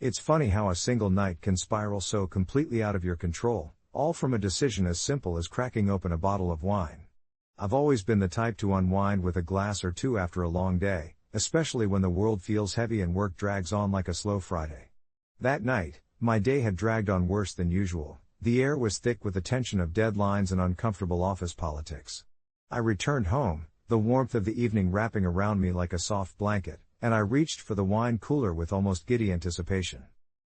It's funny how a single night can spiral so completely out of your control, all from a decision as simple as cracking open a bottle of wine. I've always been the type to unwind with a glass or two after a long day, especially when the world feels heavy and work drags on like a slow Friday. That night, my day had dragged on worse than usual. The air was thick with the tension of deadlines and uncomfortable office politics. I returned home, the warmth of the evening wrapping around me like a soft blanket, and I reached for the wine cooler with almost giddy anticipation.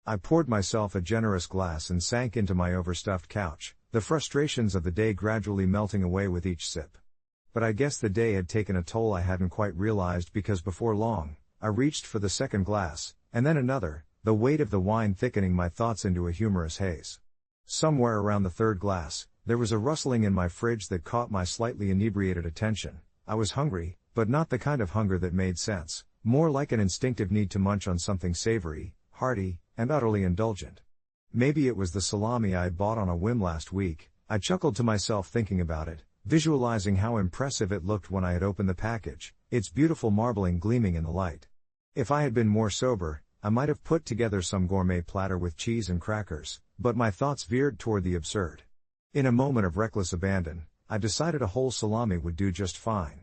I poured myself a generous glass and sank into my overstuffed couch, the frustrations of the day gradually melting away with each sip. But I guess the day had taken a toll I hadn't quite realized, because before long, I reached for the second glass, and then another, the weight of the wine thickening my thoughts into a humorous haze. Somewhere around the third glass, there was a rustling in my fridge that caught my slightly inebriated attention. I was hungry, but not the kind of hunger that made sense, more like an instinctive need to munch on something savory, hearty, and utterly indulgent. Maybe it was the salami I had bought on a whim last week. I chuckled to myself thinking about it, visualizing how impressive it looked when I had opened the package, its beautiful marbling gleaming in the light. If I had been more sober, I might have put together some gourmet platter with cheese and crackers, but my thoughts veered toward the absurd. In a moment of reckless abandon, I decided a whole salami would do just fine.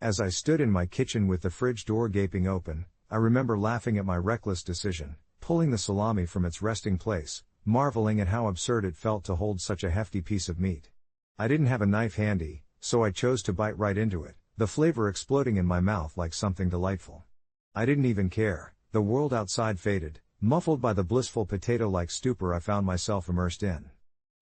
As I stood in my kitchen with the fridge door gaping open, I remember laughing at my reckless decision, pulling the salami from its resting place, marveling at how absurd it felt to hold such a hefty piece of meat. I didn't have a knife handy, so I chose to bite right into it, the flavor exploding in my mouth like something delightful. I didn't even care. The world outside faded, muffled by the blissful potato-like stupor I found myself immersed in.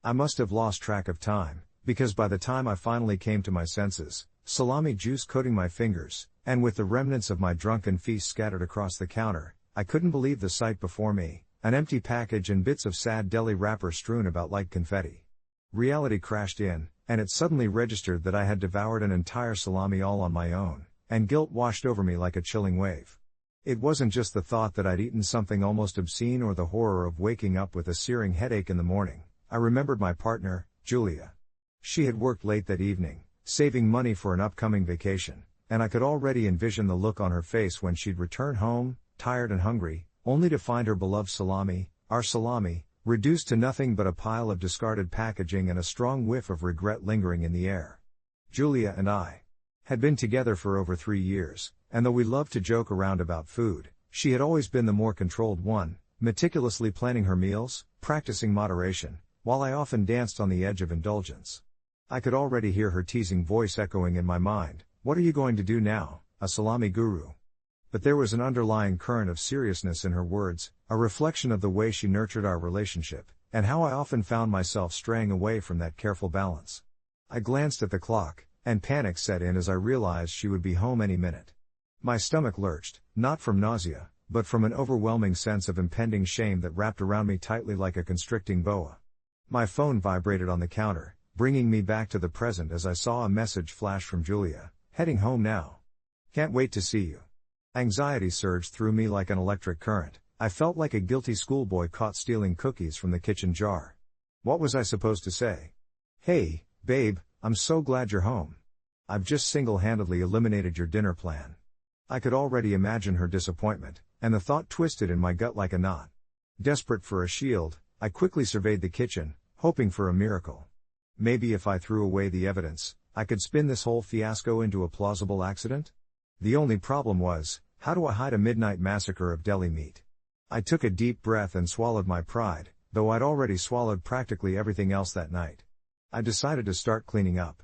I must have lost track of time, because by the time I finally came to my senses, salami juice coating my fingers, and with the remnants of my drunken feast scattered across the counter, I couldn't believe the sight before me, an empty package and bits of sad deli wrapper strewn about like confetti. Reality crashed in, and it suddenly registered that I had devoured an entire salami all on my own, and guilt washed over me like a chilling wave. It wasn't just the thought that I'd eaten something almost obscene or the horror of waking up with a searing headache in the morning. I remembered my partner, Julia. She had worked late that evening, saving money for an upcoming vacation, and I could already envision the look on her face when she'd return home, tired and hungry, only to find her beloved salami, our salami, reduced to nothing but a pile of discarded packaging and a strong whiff of regret lingering in the air. Julia and I had been together for over 3 years, and though we loved to joke around about food, she had always been the more controlled one, meticulously planning her meals, practicing moderation, while I often danced on the edge of indulgence. I could already hear her teasing voice echoing in my mind, "What are you going to do now, a salami guru?" But there was an underlying current of seriousness in her words, a reflection of the way she nurtured our relationship, and how I often found myself straying away from that careful balance. I glanced at the clock, and panic set in as I realized she would be home any minute. My stomach lurched, not from nausea, but from an overwhelming sense of impending shame that wrapped around me tightly like a constricting boa. My phone vibrated on the counter, bringing me back to the present as I saw a message flash from Julia, "Heading home now. Can't wait to see you." Anxiety surged through me like an electric current. I felt like a guilty schoolboy caught stealing cookies from the kitchen jar. What was I supposed to say? "Hey, babe, I'm so glad you're home. I've just single-handedly eliminated your dinner plan." I could already imagine her disappointment, and the thought twisted in my gut like a knot. Desperate for a shield, I quickly surveyed the kitchen, hoping for a miracle. Maybe if I threw away the evidence, I could spin this whole fiasco into a plausible accident? The only problem was, how do I hide a midnight massacre of deli meat? I took a deep breath and swallowed my pride, though I'd already swallowed practically everything else that night. I decided to start cleaning up.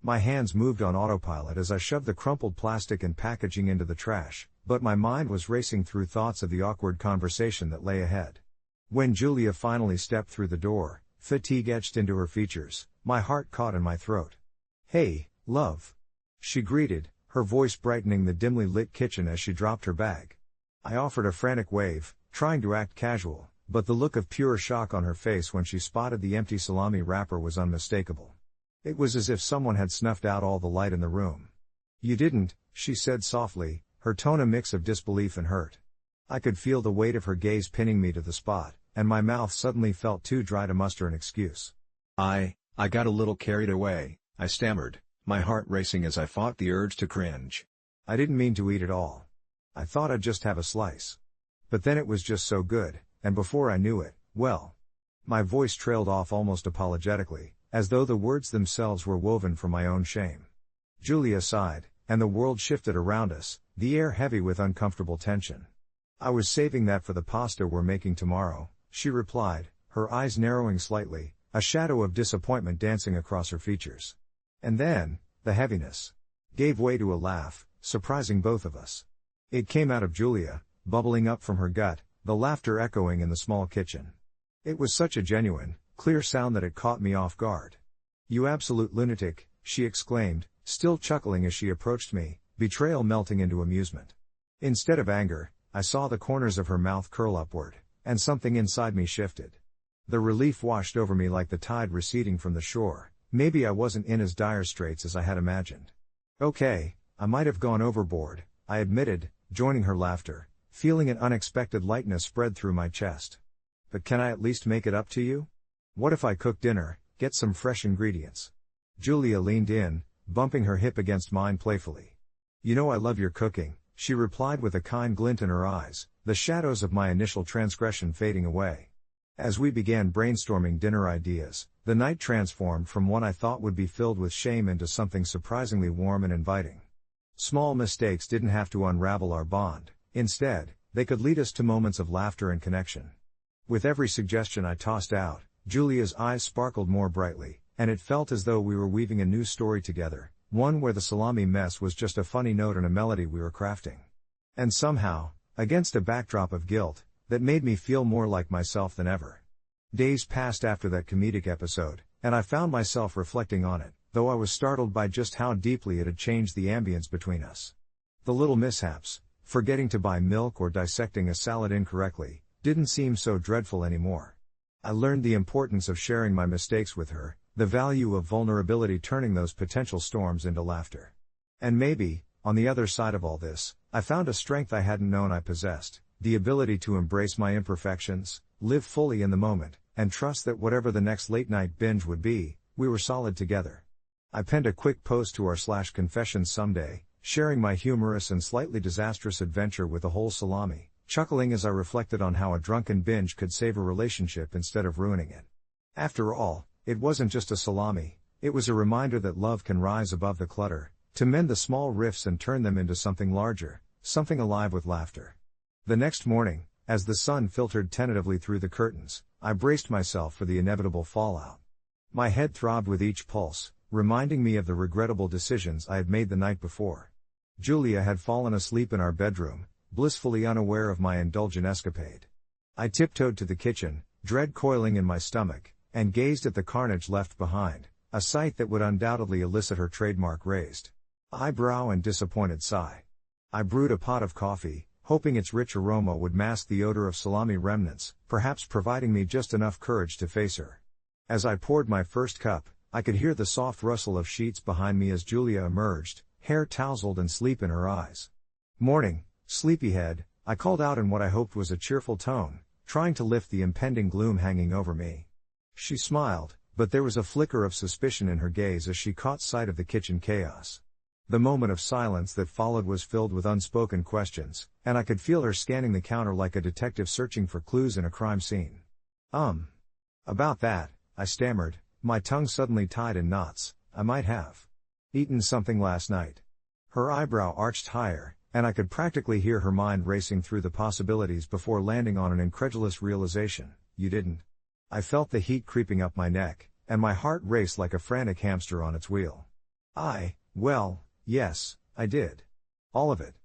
My hands moved on autopilot as I shoved the crumpled plastic and packaging into the trash, but my mind was racing through thoughts of the awkward conversation that lay ahead. When Julia finally stepped through the door, fatigue etched into her features, my heart caught in my throat. "Hey, love," she greeted, her voice brightening the dimly lit kitchen as she dropped her bag. I offered a frantic wave, trying to act casual, but the look of pure shock on her face when she spotted the empty salami wrapper was unmistakable. It was as if someone had snuffed out all the light in the room. "You didn't," she said softly, her tone a mix of disbelief and hurt. I could feel the weight of her gaze pinning me to the spot, and my mouth suddenly felt too dry to muster an excuse. I got a little carried away," I stammered, my heart racing as I fought the urge to cringe. "I didn't mean to eat it all. I thought I'd just have a slice. But then it was just so good, and before I knew it, well. My voice trailed off almost apologetically, as though the words themselves were woven from my own shame. Julia sighed, and the world shifted around us, the air heavy with uncomfortable tension. "I was saving that for the pasta we're making tomorrow," she replied, her eyes narrowing slightly, a shadow of disappointment dancing across her features. And then, the heaviness gave way to a laugh, surprising both of us. It came out of Julia, bubbling up from her gut, the laughter echoing in the small kitchen. It was such a genuine, clear sound that it caught me off guard. "You absolute lunatic," she exclaimed, still chuckling as she approached me, betrayal melting into amusement. Instead of anger, I saw the corners of her mouth curl upward, and something inside me shifted. The relief washed over me like the tide receding from the shore. Maybe I wasn't in as dire straits as I had imagined. "Okay, I might have gone overboard," I admitted, joining her laughter, feeling an unexpected lightness spread through my chest. "But can I at least make it up to you? What if I cook dinner, get some fresh ingredients?" Julia leaned in, bumping her hip against mine playfully. "You know I love your cooking," she replied with a kind glint in her eyes, the shadows of my initial transgression fading away. As we began brainstorming dinner ideas, the night transformed from one I thought would be filled with shame into something surprisingly warm and inviting. Small mistakes didn't have to unravel our bond. Instead, they could lead us to moments of laughter and connection. With every suggestion I tossed out, Julia's eyes sparkled more brightly, and it felt as though we were weaving a new story together, one where the salami mess was just a funny note in a melody we were crafting. And somehow, against a backdrop of guilt, that made me feel more like myself than ever. Days passed after that comedic episode, and I found myself reflecting on it, though I was startled by just how deeply it had changed the ambience between us. The little mishaps, forgetting to buy milk or dissecting a salad incorrectly, didn't seem so dreadful anymore. I learned the importance of sharing my mistakes with her, the value of vulnerability turning those potential storms into laughter. And maybe, on the other side of all this, I found a strength I hadn't known I possessed, the ability to embrace my imperfections, live fully in the moment, and trust that whatever the next late-night binge would be, we were solid together. I penned a quick post to our /confessions someday, sharing my humorous and slightly disastrous adventure with the whole salami, chuckling as I reflected on how a drunken binge could save a relationship instead of ruining it. After all, it wasn't just a salami, it was a reminder that love can rise above the clutter, to mend the small rifts and turn them into something larger, something alive with laughter. The next morning, as the sun filtered tentatively through the curtains, I braced myself for the inevitable fallout. My head throbbed with each pulse, reminding me of the regrettable decisions I had made the night before. Julia had fallen asleep in our bedroom, blissfully unaware of my indulgent escapade. I tiptoed to the kitchen, dread coiling in my stomach, and gazed at the carnage left behind, a sight that would undoubtedly elicit her trademark raised eyebrow and disappointed sigh. I brewed a pot of coffee, hoping its rich aroma would mask the odor of salami remnants, perhaps providing me just enough courage to face her. As I poured my first cup, I could hear the soft rustle of sheets behind me as Julia emerged, hair tousled and sleep in her eyes. "Morning, sleepyhead," I called out in what I hoped was a cheerful tone, trying to lift the impending gloom hanging over me. She smiled, but there was a flicker of suspicion in her gaze as she caught sight of the kitchen chaos. The moment of silence that followed was filled with unspoken questions, and I could feel her scanning the counter like a detective searching for clues in a crime scene. About that," I stammered, my tongue suddenly tied in knots. "I might have eaten something last night." Her eyebrow arched higher, and I could practically hear her mind racing through the possibilities before landing on an incredulous realization. "You didn't?" I felt the heat creeping up my neck, and my heart raced like a frantic hamster on its wheel. Well, yes, I did. All of it.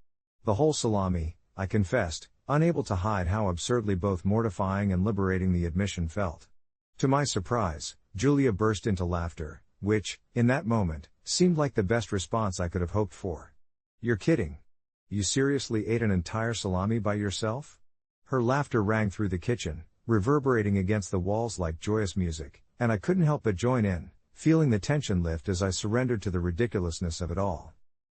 The whole salami," I confessed, unable to hide how absurdly both mortifying and liberating the admission felt. To my surprise, Julia burst into laughter, which, in that moment, seemed like the best response I could have hoped for. "You're kidding. You seriously ate an entire salami by yourself?" Her laughter rang through the kitchen, reverberating against the walls like joyous music, and I couldn't help but join in, feeling the tension lift as I surrendered to the ridiculousness of it all.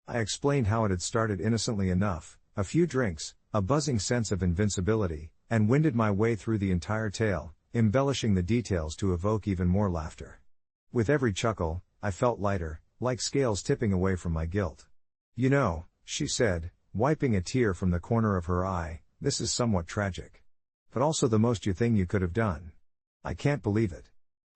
I explained how it had started innocently enough, a few drinks, a buzzing sense of invincibility, and winded my way through the entire tale, embellishing the details to evoke even more laughter. With every chuckle, I felt lighter, like scales tipping away from my guilt. "You know," she said, wiping a tear from the corner of her eye, "this is somewhat tragic. but also the most you thing you could have done. I can't believe it.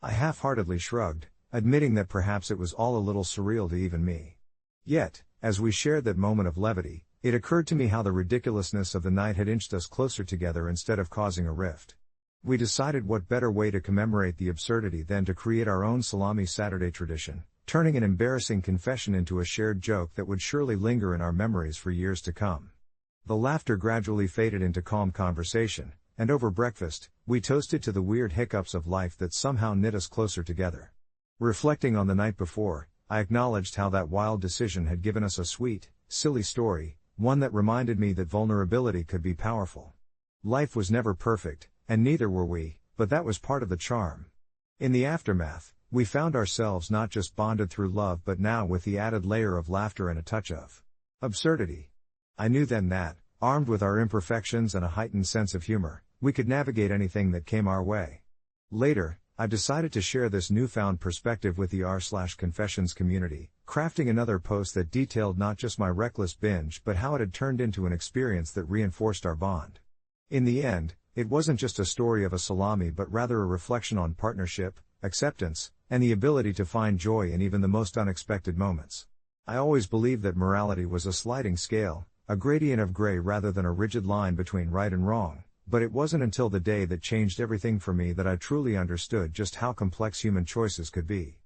I half-heartedly shrugged, admitting that perhaps it was all a little surreal to even me. Yet, as we shared that moment of levity, it occurred to me how the ridiculousness of the night had inched us closer together instead of causing a rift. We decided what better way to commemorate the absurdity than to create our own Salami Saturday tradition, turning an embarrassing confession into a shared joke that would surely linger in our memories for years to come. The laughter gradually faded into calm conversation, and over breakfast, we toasted to the weird hiccups of life that somehow knit us closer together. Reflecting on the night before, I acknowledged how that wild decision had given us a sweet, silly story, one that reminded me that vulnerability could be powerful. Life was never perfect, and neither were we, but that was part of the charm. In the aftermath, we found ourselves not just bonded through love but now with the added layer of laughter and a touch of absurdity. I knew then that, armed with our imperfections and a heightened sense of humor, we could navigate anything that came our way. Later, I decided to share this newfound perspective with the r/confessions community, crafting another post that detailed not just my reckless binge but how it had turned into an experience that reinforced our bond. In the end, it wasn't just a story of a salami but rather a reflection on partnership, acceptance, and the ability to find joy in even the most unexpected moments. I always believed that morality was a sliding scale, a gradient of gray rather than a rigid line between right and wrong, but it wasn't until the day that changed everything for me that I truly understood just how complex human choices could be.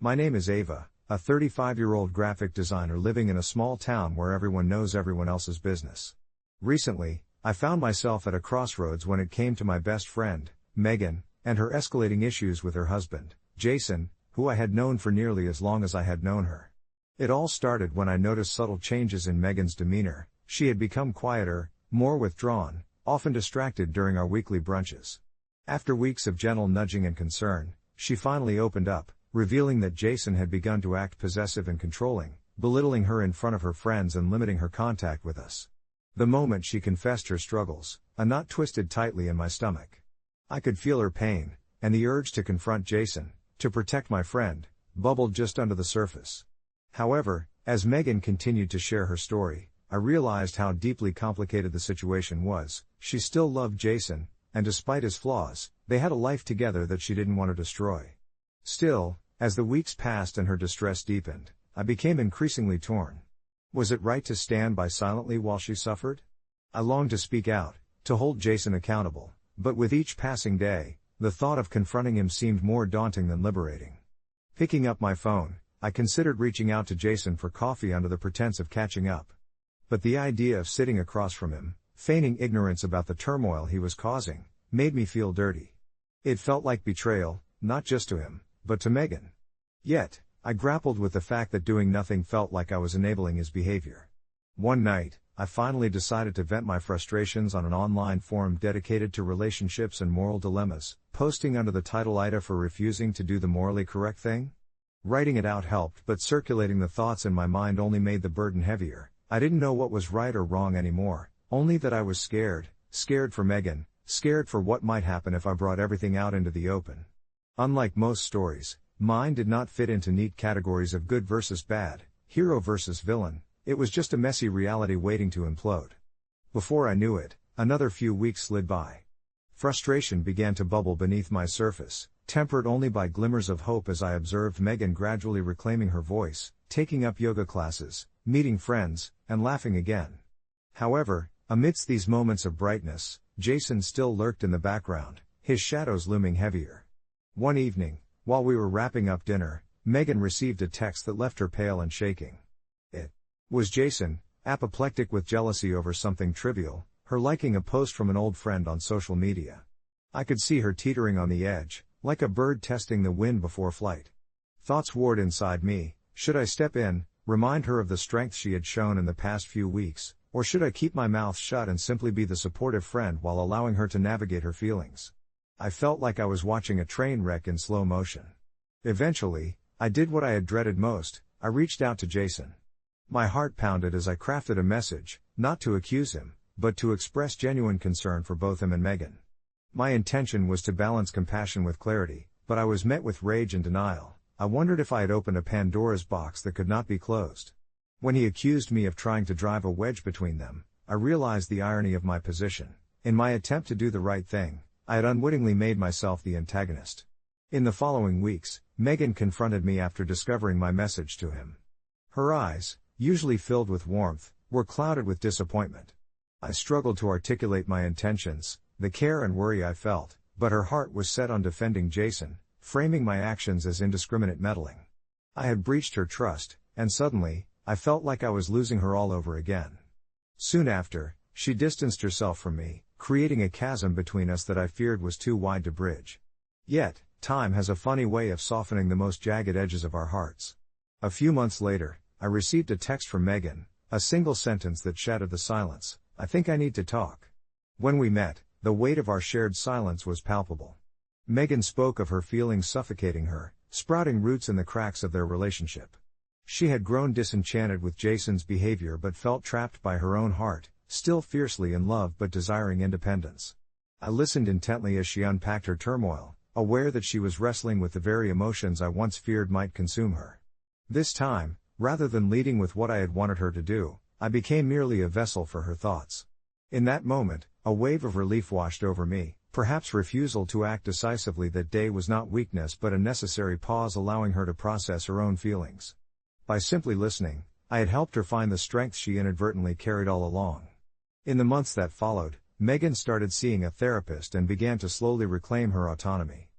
My name is Ava, a 35-year-old graphic designer living in a small town where everyone knows everyone else's business. Recently, I found myself at a crossroads when it came to my best friend, Megan, and her escalating issues with her husband, Jason, who I had known for nearly as long as I had known her. It all started when I noticed subtle changes in Megan's demeanor. She had become quieter, more withdrawn, often distracted during our weekly brunches. After weeks of gentle nudging and concern, she finally opened up, revealing that Jason had begun to act possessive and controlling, belittling her in front of her friends and limiting her contact with us. The moment she confessed her struggles, a knot twisted tightly in my stomach. I could feel her pain, and the urge to confront Jason, to protect my friend, bubbled just under the surface. However, as Megan continued to share her story, I realized how deeply complicated the situation was. She still loved Jason, and despite his flaws, they had a life together that she didn't want to destroy. Still, as the weeks passed and her distress deepened, I became increasingly torn. Was it right to stand by silently while she suffered? I longed to speak out, to hold Jason accountable, but with each passing day, the thought of confronting him seemed more daunting than liberating. Picking up my phone, I considered reaching out to Jason for coffee under the pretense of catching up. But the idea of sitting across from him, feigning ignorance about the turmoil he was causing, made me feel dirty. It felt like betrayal, not just to him, but to Megan. Yet, I grappled with the fact that doing nothing felt like I was enabling his behavior. One night, I finally decided to vent my frustrations on an online forum dedicated to relationships and moral dilemmas, posting under the title AITA for refusing to do the morally correct thing. Writing it out helped, but circulating the thoughts in my mind only made the burden heavier. I didn't know what was right or wrong anymore, only that I was scared for Megan, scared for what might happen if I brought everything out into the open. Unlike most stories, mine did not fit into neat categories of good versus bad, hero versus villain. It was just a messy reality waiting to implode. Before I knew it, another few weeks slid by. Frustration began to bubble beneath my surface, tempered only by glimmers of hope as I observed Megan gradually reclaiming her voice, taking up yoga classes, meeting friends, and laughing again. However, amidst these moments of brightness, Jason still lurked in the background, his shadows looming heavier. One evening, while we were wrapping up dinner, Megan received a text that left her pale and shaking. It was Jason, apoplectic with jealousy over something trivial, her liking a post from an old friend on social media. I could see her teetering on the edge, like a bird testing the wind before flight. Thoughts warred inside me. Should I step in, remind her of the strength she had shown in the past few weeks, or should I keep my mouth shut and simply be the supportive friend while allowing her to navigate her feelings? I felt like I was watching a train wreck in slow motion. Eventually, I did what I had dreaded most. I reached out to Jason. My heart pounded as I crafted a message, not to accuse him, but to express genuine concern for both him and Megan. My intention was to balance compassion with clarity, but I was met with rage and denial. I wondered if I had opened a Pandora's box that could not be closed. When he accused me of trying to drive a wedge between them, I realized the irony of my position. In my attempt to do the right thing, I had unwittingly made myself the antagonist. In the following weeks, Megan confronted me after discovering my message to him. Her eyes, usually filled with warmth, were clouded with disappointment. I struggled to articulate my intentions, the care and worry I felt, but her heart was set on defending Jason, framing my actions as indiscriminate meddling. I had breached her trust, and suddenly, I felt like I was losing her all over again. Soon after, she distanced herself from me, creating a chasm between us that I feared was too wide to bridge. Yet, time has a funny way of softening the most jagged edges of our hearts. A few months later, I received a text from Megan, a single sentence that shattered the silence. I think I need to talk. When we met, the weight of our shared silence was palpable. Megan spoke of her feelings suffocating her, sprouting roots in the cracks of their relationship. She had grown disenchanted with Jason's behavior but felt trapped by her own heart, still fiercely in love but desiring independence. I listened intently as she unpacked her turmoil, aware that she was wrestling with the very emotions I once feared might consume her. This time, rather than leading with what I had wanted her to do, I became merely a vessel for her thoughts. In that moment, a wave of relief washed over me, perhaps refusal to act decisively that day was not weakness but a necessary pause allowing her to process her own feelings. By simply listening, I had helped her find the strength she inadvertently carried all along. In the months that followed, Megan started seeing a therapist and began to slowly reclaim her autonomy.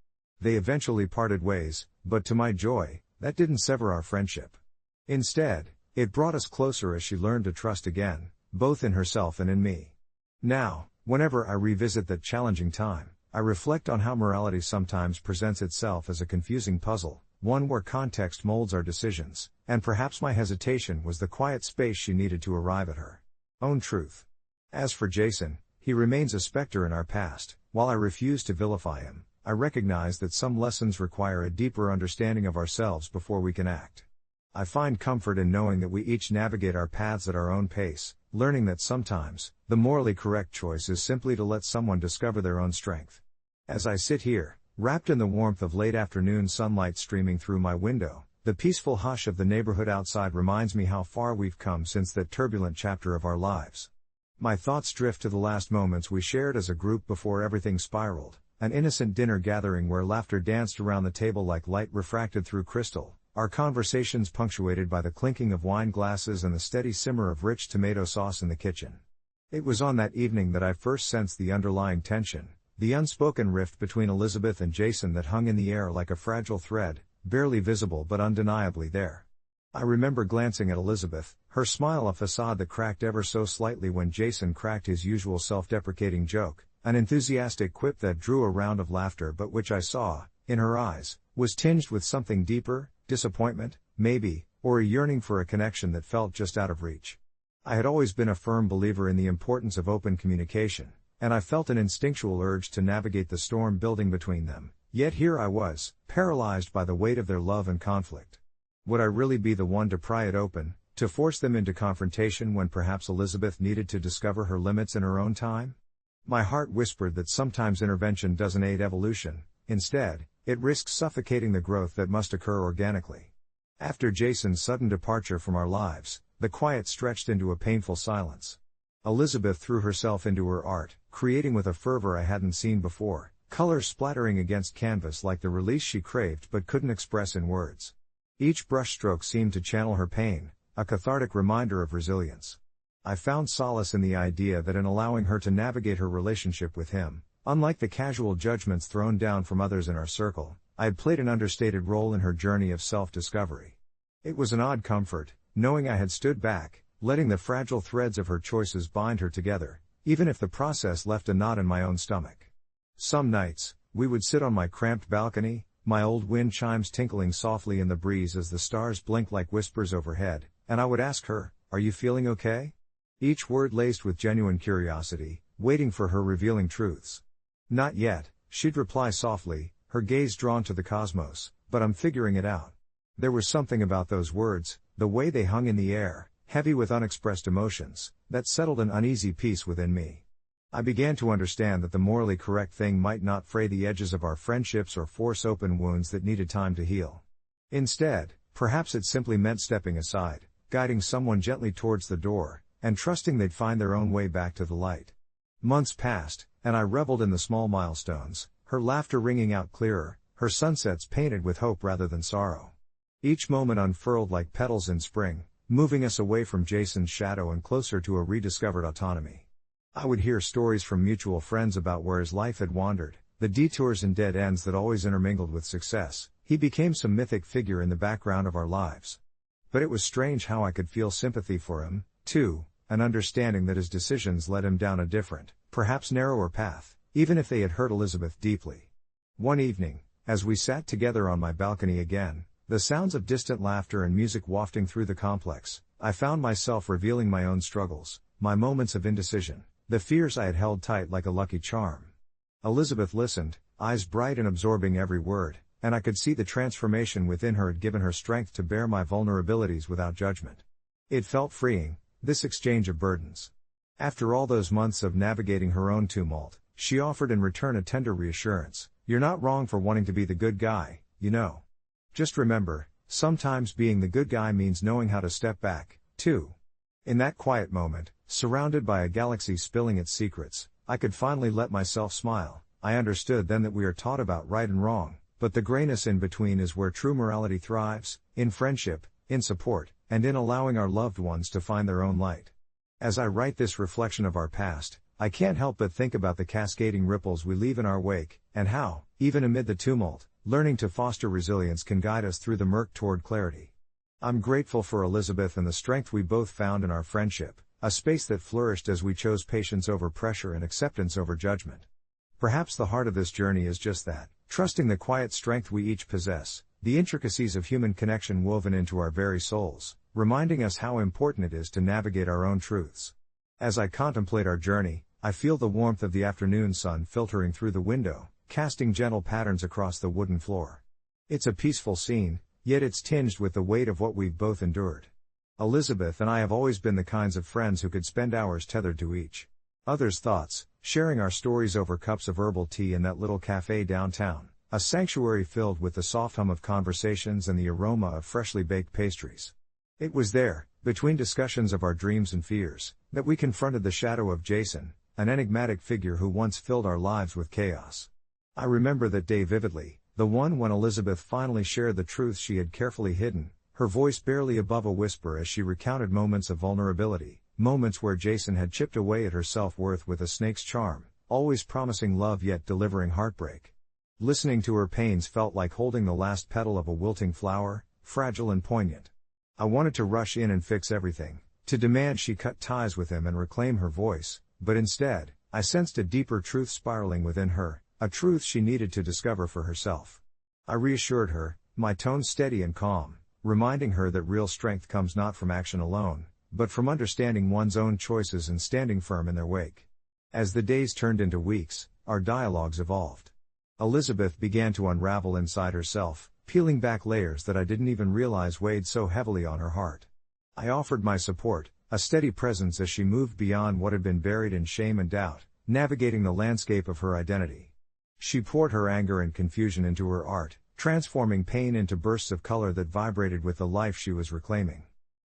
They eventually parted ways, but to my joy, that didn't sever our friendship. Instead, it brought us closer as she learned to trust again, both in herself and in me. Now, whenever I revisit that challenging time, I reflect on how morality sometimes presents itself as a confusing puzzle, one where context molds our decisions, and perhaps my hesitation was the quiet space she needed to arrive at her own truth. As for Jason, he remains a specter in our past. While I refuse to vilify him, I recognize that some lessons require a deeper understanding of ourselves before we can act. I find comfort in knowing that we each navigate our paths at our own pace, learning that sometimes, the morally correct choice is simply to let someone discover their own strength. As I sit here, wrapped in the warmth of late afternoon sunlight streaming through my window, the peaceful hush of the neighborhood outside reminds me how far we've come since that turbulent chapter of our lives. My thoughts drift to the last moments we shared as a group before everything spiraled, an innocent dinner gathering where laughter danced around the table like light refracted through crystal, our conversations punctuated by the clinking of wine glasses and the steady simmer of rich tomato sauce in the kitchen. It was on that evening that I first sensed the underlying tension, the unspoken rift between Elizabeth and Jason that hung in the air like a fragile thread, barely visible but undeniably there. I remember glancing at Elizabeth, her smile a facade that cracked ever so slightly when Jason cracked his usual self-deprecating joke, an enthusiastic quip that drew a round of laughter but which I saw, in her eyes, was tinged with something deeper, disappointment, maybe, or a yearning for a connection that felt just out of reach. I had always been a firm believer in the importance of open communication, and I felt an instinctual urge to navigate the storm building between them, yet here I was, paralyzed by the weight of their love and conflict. Would I really be the one to pry it open, to force them into confrontation when perhaps Elizabeth needed to discover her limits in her own time? My heart whispered that sometimes intervention doesn't aid evolution, instead, it risks suffocating the growth that must occur organically. After Jason's sudden departure from our lives, the quiet stretched into a painful silence. Elizabeth threw herself into her art, creating with a fervor I hadn't seen before, colors splattering against canvas like the release she craved but couldn't express in words. Each brushstroke seemed to channel her pain, a cathartic reminder of resilience. I found solace in the idea that in allowing her to navigate her relationship with him, unlike the casual judgments thrown down from others in our circle, I had played an understated role in her journey of self-discovery. It was an odd comfort, knowing I had stood back, letting the fragile threads of her choices bind her together, even if the process left a knot in my own stomach. Some nights, we would sit on my cramped balcony, my old wind chimes tinkling softly in the breeze as the stars blinked like whispers overhead, and I would ask her, "Are you feeling okay?" Each word laced with genuine curiosity, waiting for her revealing truths. "Not yet," she'd reply softly, her gaze drawn to the cosmos, "but I'm figuring it out." There was something about those words, the way they hung in the air, heavy with unexpressed emotions, that settled an uneasy peace within me. I began to understand that the morally correct thing might not fray the edges of our friendships or force open wounds that needed time to heal. Instead, perhaps it simply meant stepping aside, guiding someone gently towards the door, and trusting they'd find their own way back to the light. Months passed, and I reveled in the small milestones, her laughter ringing out clearer, her sunsets painted with hope rather than sorrow. Each moment unfurled like petals in spring, moving us away from Jason's shadow and closer to a rediscovered autonomy. I would hear stories from mutual friends about where his life had wandered, the detours and dead ends that always intermingled with success. He became some mythic figure in the background of our lives. But it was strange how I could feel sympathy for him, too, an understanding that his decisions led him down a different, perhaps narrower path, even if they had hurt Elizabeth deeply. One evening, as we sat together on my balcony again, the sounds of distant laughter and music wafting through the complex, I found myself revealing my own struggles, my moments of indecision, the fears I had held tight like a lucky charm. Elizabeth listened, eyes bright and absorbing every word, and I could see the transformation within her had given her strength to bear my vulnerabilities without judgment. It felt freeing, this exchange of burdens. After all those months of navigating her own tumult, she offered in return a tender reassurance. "You're not wrong for wanting to be the good guy, you know. Just remember, sometimes being the good guy means knowing how to step back, too." In that quiet moment, surrounded by a galaxy spilling its secrets, I could finally let myself smile. I understood then that we are taught about right and wrong, but the grayness in between is where true morality thrives, in friendship, in support, and in allowing our loved ones to find their own light. As I write this reflection of our past, I can't help but think about the cascading ripples we leave in our wake, and how, even amid the tumult, learning to foster resilience can guide us through the murk toward clarity. I'm grateful for Elizabeth and the strength we both found in our friendship, a space that flourished as we chose patience over pressure and acceptance over judgment. Perhaps the heart of this journey is just that, trusting the quiet strength we each possess, the intricacies of human connection woven into our very souls, reminding us how important it is to navigate our own truths. As I contemplate our journey, I feel the warmth of the afternoon sun filtering through the window, casting gentle patterns across the wooden floor. It's a peaceful scene, yet it's tinged with the weight of what we've both endured. Elizabeth and I have always been the kinds of friends who could spend hours tethered to each other's thoughts, sharing our stories over cups of herbal tea in that little cafe downtown, a sanctuary filled with the soft hum of conversations and the aroma of freshly baked pastries. It was there, between discussions of our dreams and fears, that we confronted the shadow of Jason, an enigmatic figure who once filled our lives with chaos. I remember that day vividly, the one when Elizabeth finally shared the truth she had carefully hidden, her voice barely above a whisper as she recounted moments of vulnerability, moments where Jason had chipped away at her self-worth with a snake's charm, always promising love yet delivering heartbreak. Listening to her pains felt like holding the last petal of a wilting flower, fragile and poignant. I wanted to rush in and fix everything, to demand she cut ties with him and reclaim her voice, but instead, I sensed a deeper truth spiraling within her, a truth she needed to discover for herself. I reassured her, my tone steady and calm, reminding her that real strength comes not from action alone, but from understanding one's own choices and standing firm in their wake. As the days turned into weeks, our dialogues evolved. Elizabeth began to unravel inside herself, peeling back layers that I didn't even realize weighed so heavily on her heart. I offered my support, a steady presence as she moved beyond what had been buried in shame and doubt, navigating the landscape of her identity. She poured her anger and confusion into her art, transforming pain into bursts of color that vibrated with the life she was reclaiming.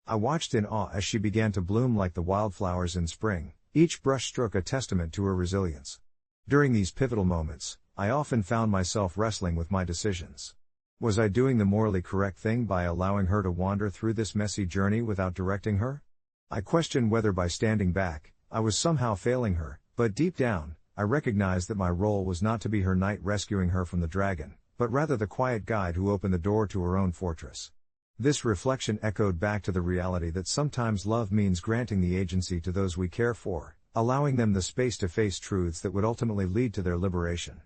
I watched in awe as she began to bloom like the wildflowers in spring, each brushstroke a testament to her resilience. During these pivotal moments, I often found myself wrestling with my decisions. Was I doing the morally correct thing by allowing her to wander through this messy journey without directing her? I questioned whether by standing back, I was somehow failing her, but deep down, I recognized that my role was not to be her knight rescuing her from the dragon, but rather the quiet guide who opened the door to her own fortress. This reflection echoed back to the reality that sometimes love means granting the agency to those we care for, allowing them the space to face truths that would ultimately lead to their liberation.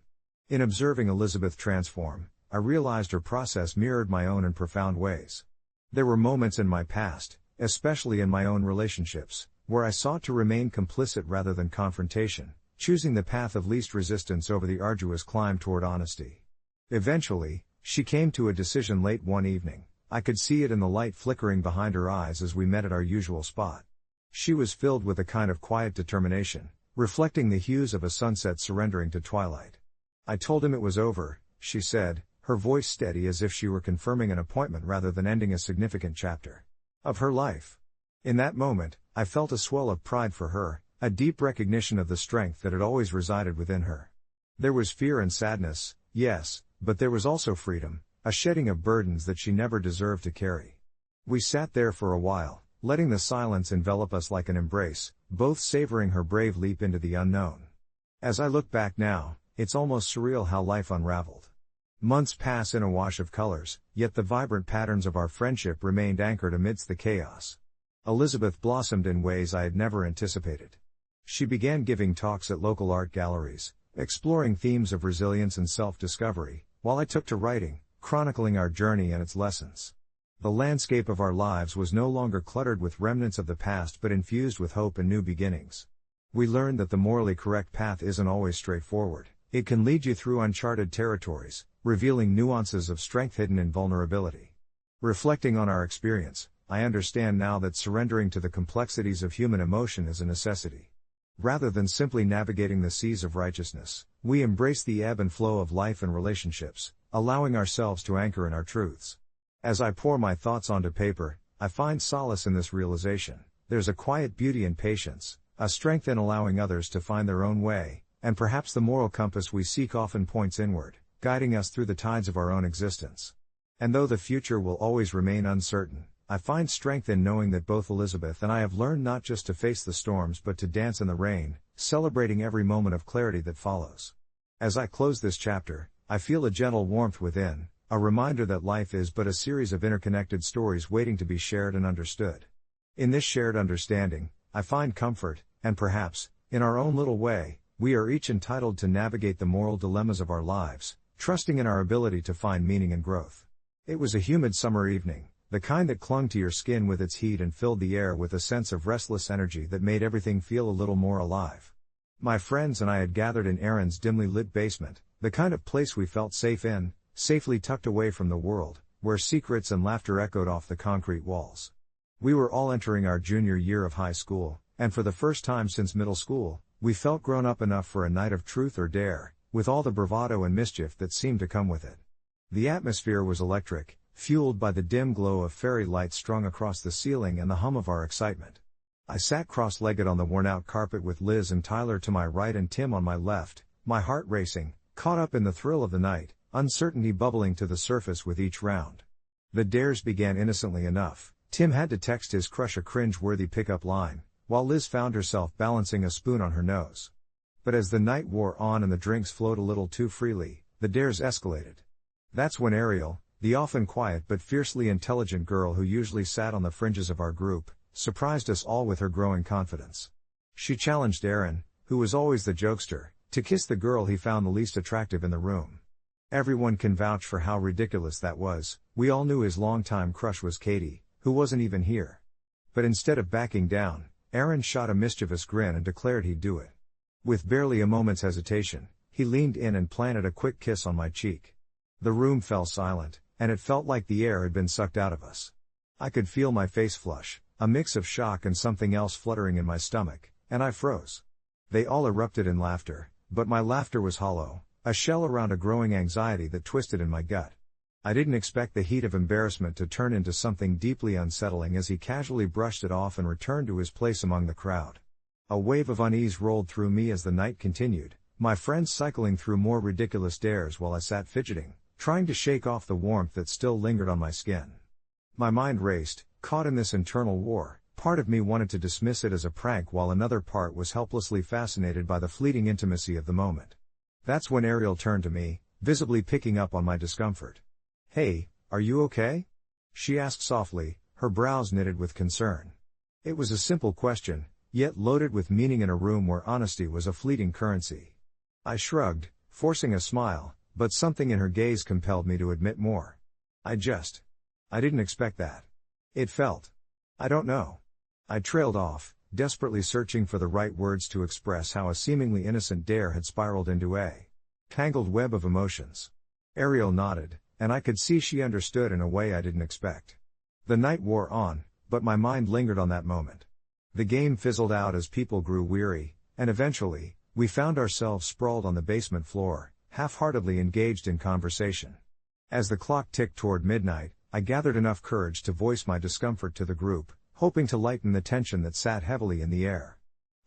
In observing Elizabeth transform, I realized her process mirrored my own in profound ways. There were moments in my past, especially in my own relationships, where I sought to remain complicit rather than confrontation, choosing the path of least resistance over the arduous climb toward honesty. Eventually, she came to a decision late one evening. I could see it in the light flickering behind her eyes as we met at our usual spot. She was filled with a kind of quiet determination, reflecting the hues of a sunset surrendering to twilight. I told him it was over, she said, her voice steady as if she were confirming an appointment rather than ending a significant chapter of her life. In that moment, I felt a swell of pride for her, a deep recognition of the strength that had always resided within her. There was fear and sadness, yes, but there was also freedom, a shedding of burdens that she never deserved to carry. We sat there for a while, letting the silence envelop us like an embrace, both savoring her brave leap into the unknown. As I look back now, it's almost surreal how life unraveled. Months pass in a wash of colors, yet the vibrant patterns of our friendship remained anchored amidst the chaos. Elizabeth blossomed in ways I had never anticipated. She began giving talks at local art galleries, exploring themes of resilience and self-discovery, while I took to writing, chronicling our journey and its lessons. The landscape of our lives was no longer cluttered with remnants of the past but infused with hope and new beginnings. We learned that the morally correct path isn't always straightforward. It can lead you through uncharted territories, revealing nuances of strength hidden in vulnerability. Reflecting on our experience, I understand now that surrendering to the complexities of human emotion is a necessity. Rather than simply navigating the seas of righteousness, we embrace the ebb and flow of life and relationships, allowing ourselves to anchor in our truths. As I pour my thoughts onto paper, I find solace in this realization. There's a quiet beauty in patience, a strength in allowing others to find their own way, and perhaps the moral compass we seek often points inward, guiding us through the tides of our own existence. And though the future will always remain uncertain, I find strength in knowing that both Elizabeth and I have learned not just to face the storms but to dance in the rain, celebrating every moment of clarity that follows. As I close this chapter, I feel a gentle warmth within, a reminder that life is but a series of interconnected stories waiting to be shared and understood. In this shared understanding, I find comfort, and perhaps, in our own little way, we are each entitled to navigate the moral dilemmas of our lives, trusting in our ability to find meaning and growth. It was a humid summer evening, the kind that clung to your skin with its heat and filled the air with a sense of restless energy that made everything feel a little more alive. My friends and I had gathered in Aaron's dimly lit basement, the kind of place we felt safe in, safely tucked away from the world, where secrets and laughter echoed off the concrete walls. We were all entering our junior year of high school, and for the first time since middle school, we felt grown up enough for a night of truth or dare, with all the bravado and mischief that seemed to come with it. The atmosphere was electric, fueled by the dim glow of fairy lights strung across the ceiling and the hum of our excitement. I sat cross-legged on the worn-out carpet with Liz and Tyler to my right and Tim on my left, my heart racing, caught up in the thrill of the night, uncertainty bubbling to the surface with each round. The dares began innocently enough. Tim had to text his crush a cringe-worthy pickup line, while Liz found herself balancing a spoon on her nose. But as the night wore on and the drinks flowed a little too freely, the dares escalated. That's when Ariel, the often quiet but fiercely intelligent girl who usually sat on the fringes of our group, surprised us all with her growing confidence. She challenged Aaron, who was always the jokester, to kiss the girl he found the least attractive in the room. Everyone can vouch for how ridiculous that was. We all knew his longtime crush was Katie, who wasn't even here. But instead of backing down, Aaron shot a mischievous grin and declared he'd do it. With barely a moment's hesitation, he leaned in and planted a quick kiss on my cheek. The room fell silent, and it felt like the air had been sucked out of us. I could feel my face flush, a mix of shock and something else fluttering in my stomach, and I froze. They all erupted in laughter, but my laughter was hollow, a shell around a growing anxiety that twisted in my gut. I didn't expect the heat of embarrassment to turn into something deeply unsettling as he casually brushed it off and returned to his place among the crowd. A wave of unease rolled through me as the night continued, my friends cycling through more ridiculous dares while I sat fidgeting, trying to shake off the warmth that still lingered on my skin. My mind raced, caught in this internal war. Part of me wanted to dismiss it as a prank while another part was helplessly fascinated by the fleeting intimacy of the moment. That's when Ariel turned to me, visibly picking up on my discomfort. "Hey, are you okay?" she asked softly, her brows knitted with concern. It was a simple question, yet loaded with meaning in a room where honesty was a fleeting currency. I shrugged, forcing a smile, but something in her gaze compelled me to admit more. I didn't expect that. It felt. I don't know. I trailed off, desperately searching for the right words to express how a seemingly innocent dare had spiraled into a tangled web of emotions. Ariel nodded, and I could see she understood in a way I didn't expect. The night wore on, but my mind lingered on that moment. The game fizzled out as people grew weary, and eventually, we found ourselves sprawled on the basement floor, half-heartedly engaged in conversation. As the clock ticked toward midnight, I gathered enough courage to voice my discomfort to the group, hoping to lighten the tension that sat heavily in the air.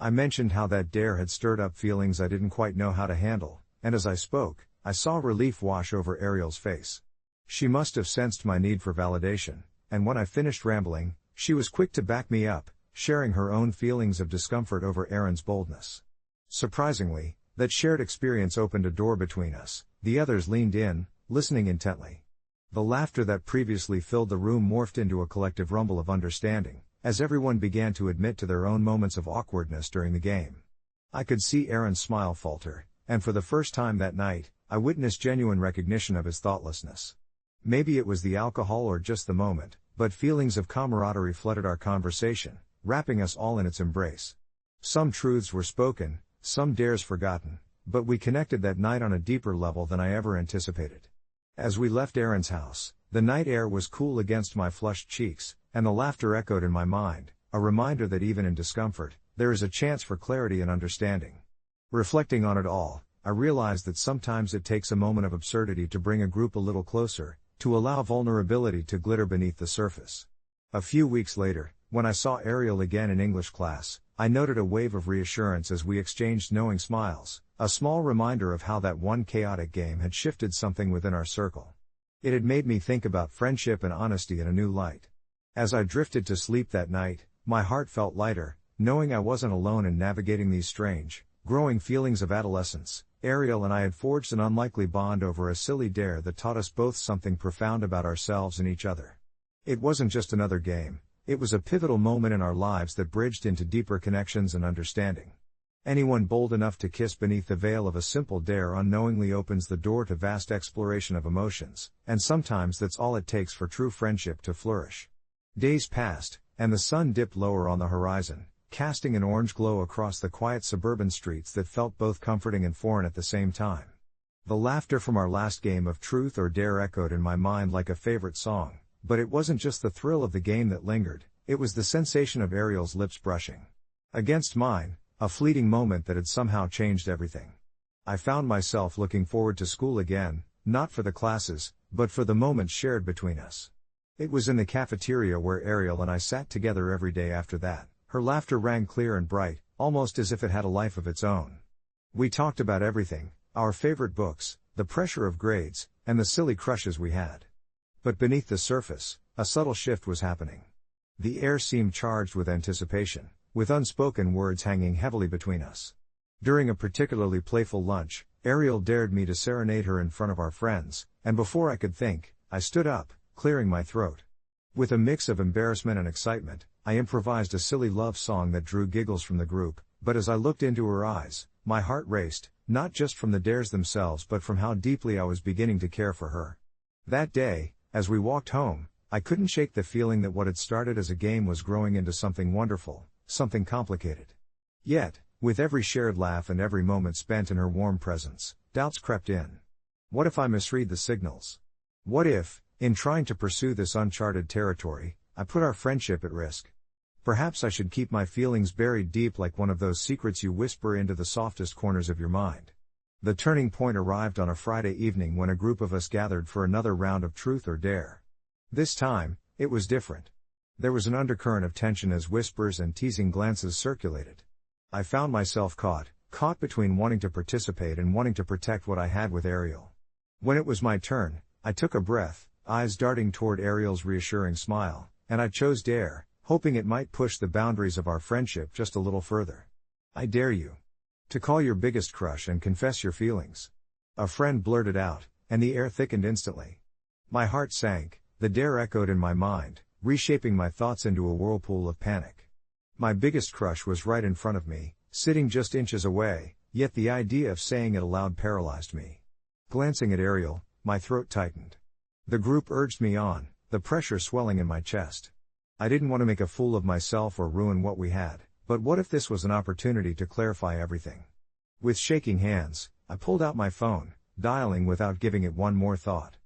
I mentioned how that dare had stirred up feelings I didn't quite know how to handle, and as I spoke, I saw relief wash over Ariel's face. She must have sensed my need for validation, and when I finished rambling, she was quick to back me up, sharing her own feelings of discomfort over Aaron's boldness. Surprisingly, that shared experience opened a door between us. The others leaned in, listening intently. The laughter that previously filled the room morphed into a collective rumble of understanding, as everyone began to admit to their own moments of awkwardness during the game. I could see Aaron's smile falter, and for the first time that night, I witnessed genuine recognition of his thoughtlessness. Maybe it was the alcohol or just the moment, but feelings of camaraderie flooded our conversation, wrapping us all in its embrace. Some truths were spoken, some dares forgotten, but we connected that night on a deeper level than I ever anticipated. As we left Aaron's house, the night air was cool against my flushed cheeks, and the laughter echoed in my mind, a reminder that even in discomfort, there is a chance for clarity and understanding. Reflecting on it all, I realized that sometimes it takes a moment of absurdity to bring a group a little closer, to allow vulnerability to glitter beneath the surface. A few weeks later, when I saw Ariel again in English class, I noted a wave of reassurance as we exchanged knowing smiles, a small reminder of how that one chaotic game had shifted something within our circle. It had made me think about friendship and honesty in a new light. As I drifted to sleep that night, my heart felt lighter, knowing I wasn't alone in navigating these strange, growing feelings of adolescence. Ariel and I had forged an unlikely bond over a silly dare that taught us both something profound about ourselves and each other. It wasn't just another game, it was a pivotal moment in our lives that bridged into deeper connections and understanding. Anyone bold enough to kiss beneath the veil of a simple dare unknowingly opens the door to vast exploration of emotions, and sometimes that's all it takes for true friendship to flourish. Days passed, and the sun dipped lower on the horizon, casting an orange glow across the quiet suburban streets that felt both comforting and foreign at the same time. The laughter from our last game of truth or dare echoed in my mind like a favorite song, but it wasn't just the thrill of the game that lingered, it was the sensation of Ariel's lips brushing against mine, a fleeting moment that had somehow changed everything. I found myself looking forward to school again, not for the classes, but for the moments shared between us. It was in the cafeteria where Ariel and I sat together every day after that. Her laughter rang clear and bright, almost as if it had a life of its own. We talked about everything, our favorite books, the pressure of grades, and the silly crushes we had. But beneath the surface, a subtle shift was happening. The air seemed charged with anticipation, with unspoken words hanging heavily between us. During a particularly playful lunch, Ariel dared me to serenade her in front of our friends, and before I could think, I stood up, clearing my throat. With a mix of embarrassment and excitement, I improvised a silly love song that drew giggles from the group, but as I looked into her eyes, my heart raced, not just from the dares themselves but from how deeply I was beginning to care for her. That day, as we walked home, I couldn't shake the feeling that what had started as a game was growing into something wonderful, something complicated. Yet, with every shared laugh and every moment spent in her warm presence, doubts crept in. What if I misread the signals? What if, in trying to pursue this uncharted territory, I put our friendship at risk? Perhaps I should keep my feelings buried deep like one of those secrets you whisper into the softest corners of your mind. The turning point arrived on a Friday evening when a group of us gathered for another round of truth or dare. This time, it was different. There was an undercurrent of tension as whispers and teasing glances circulated. I found myself caught between wanting to participate and wanting to protect what I had with Ariel. When it was my turn, I took a breath, eyes darting toward Ariel's reassuring smile, and I chose dare, hoping it might push the boundaries of our friendship just a little further. I dare you to call your biggest crush and confess your feelings. A friend blurted out, and the air thickened instantly. My heart sank, the dare echoed in my mind, reshaping my thoughts into a whirlpool of panic. My biggest crush was right in front of me, sitting just inches away, yet the idea of saying it aloud paralyzed me. Glancing at Ariel, my throat tightened. The group urged me on, the pressure swelling in my chest. I didn't want to make a fool of myself or ruin what we had, but what if this was an opportunity to clarify everything? With shaking hands, I pulled out my phone, dialing without giving it one more thought.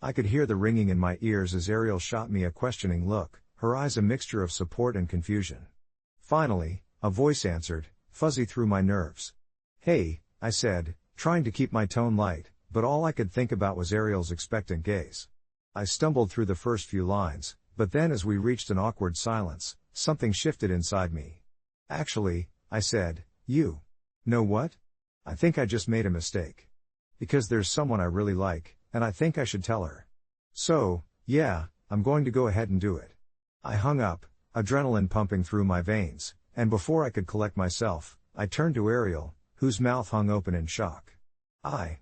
I could hear the ringing in my ears as Ariel shot me a questioning look, her eyes a mixture of support and confusion. Finally, a voice answered, fuzzy through my nerves. "Hey," I said, trying to keep my tone light, but all I could think about was Ariel's expectant gaze. I stumbled through the first few lines, but then as we reached an awkward silence, something shifted inside me. Actually, I said, "You know what? I think I just made a mistake. Because there's someone I really like, and I think I should tell her. So, yeah, I'm going to go ahead and do it." I hung up, adrenaline pumping through my veins, and before I could collect myself, I turned to Ariel, whose mouth hung open in shock. I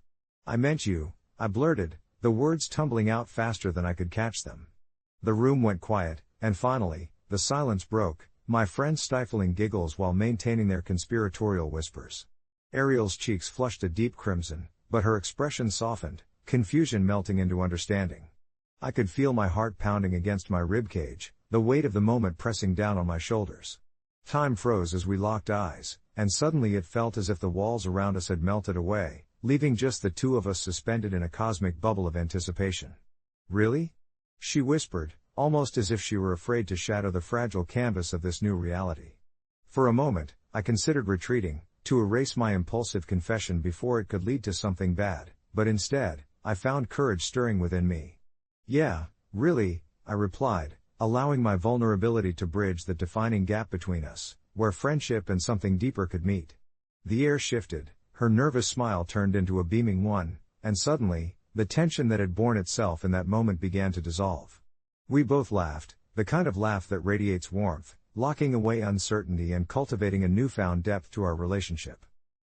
meant you," I blurted, the words tumbling out faster than I could catch them. The room went quiet, and finally, the silence broke, my friends stifling giggles while maintaining their conspiratorial whispers. Ariel's cheeks flushed a deep crimson, but her expression softened, confusion melting into understanding. I could feel my heart pounding against my ribcage, the weight of the moment pressing down on my shoulders. Time froze as we locked eyes, and suddenly it felt as if the walls around us had melted away, leaving just the two of us suspended in a cosmic bubble of anticipation. "Really?" she whispered, almost as if she were afraid to shatter the fragile canvas of this new reality. For a moment, I considered retreating, to erase my impulsive confession before it could lead to something bad, but instead, I found courage stirring within me. "Yeah, really," I replied, allowing my vulnerability to bridge the defining gap between us, where friendship and something deeper could meet. The air shifted, her nervous smile turned into a beaming one, and suddenly, the tension that had borne itself in that moment began to dissolve. We both laughed, the kind of laugh that radiates warmth, locking away uncertainty and cultivating a newfound depth to our relationship.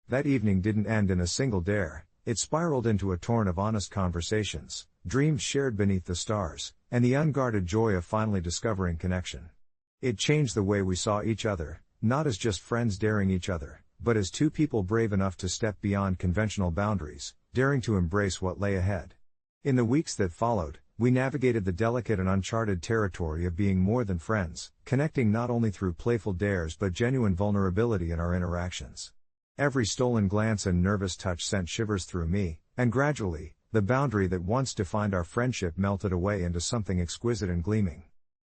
That evening didn't end in a single dare, it spiraled into a torrent of honest conversations, dreams shared beneath the stars, and the unguarded joy of finally discovering connection. It changed the way we saw each other, not as just friends daring each other, but as two people brave enough to step beyond conventional boundaries, daring to embrace what lay ahead. In the weeks that followed, we navigated the delicate and uncharted territory of being more than friends, connecting not only through playful dares but genuine vulnerability in our interactions. Every stolen glance and nervous touch sent shivers through me, and gradually, the boundary that once defined our friendship melted away into something exquisite and gleaming.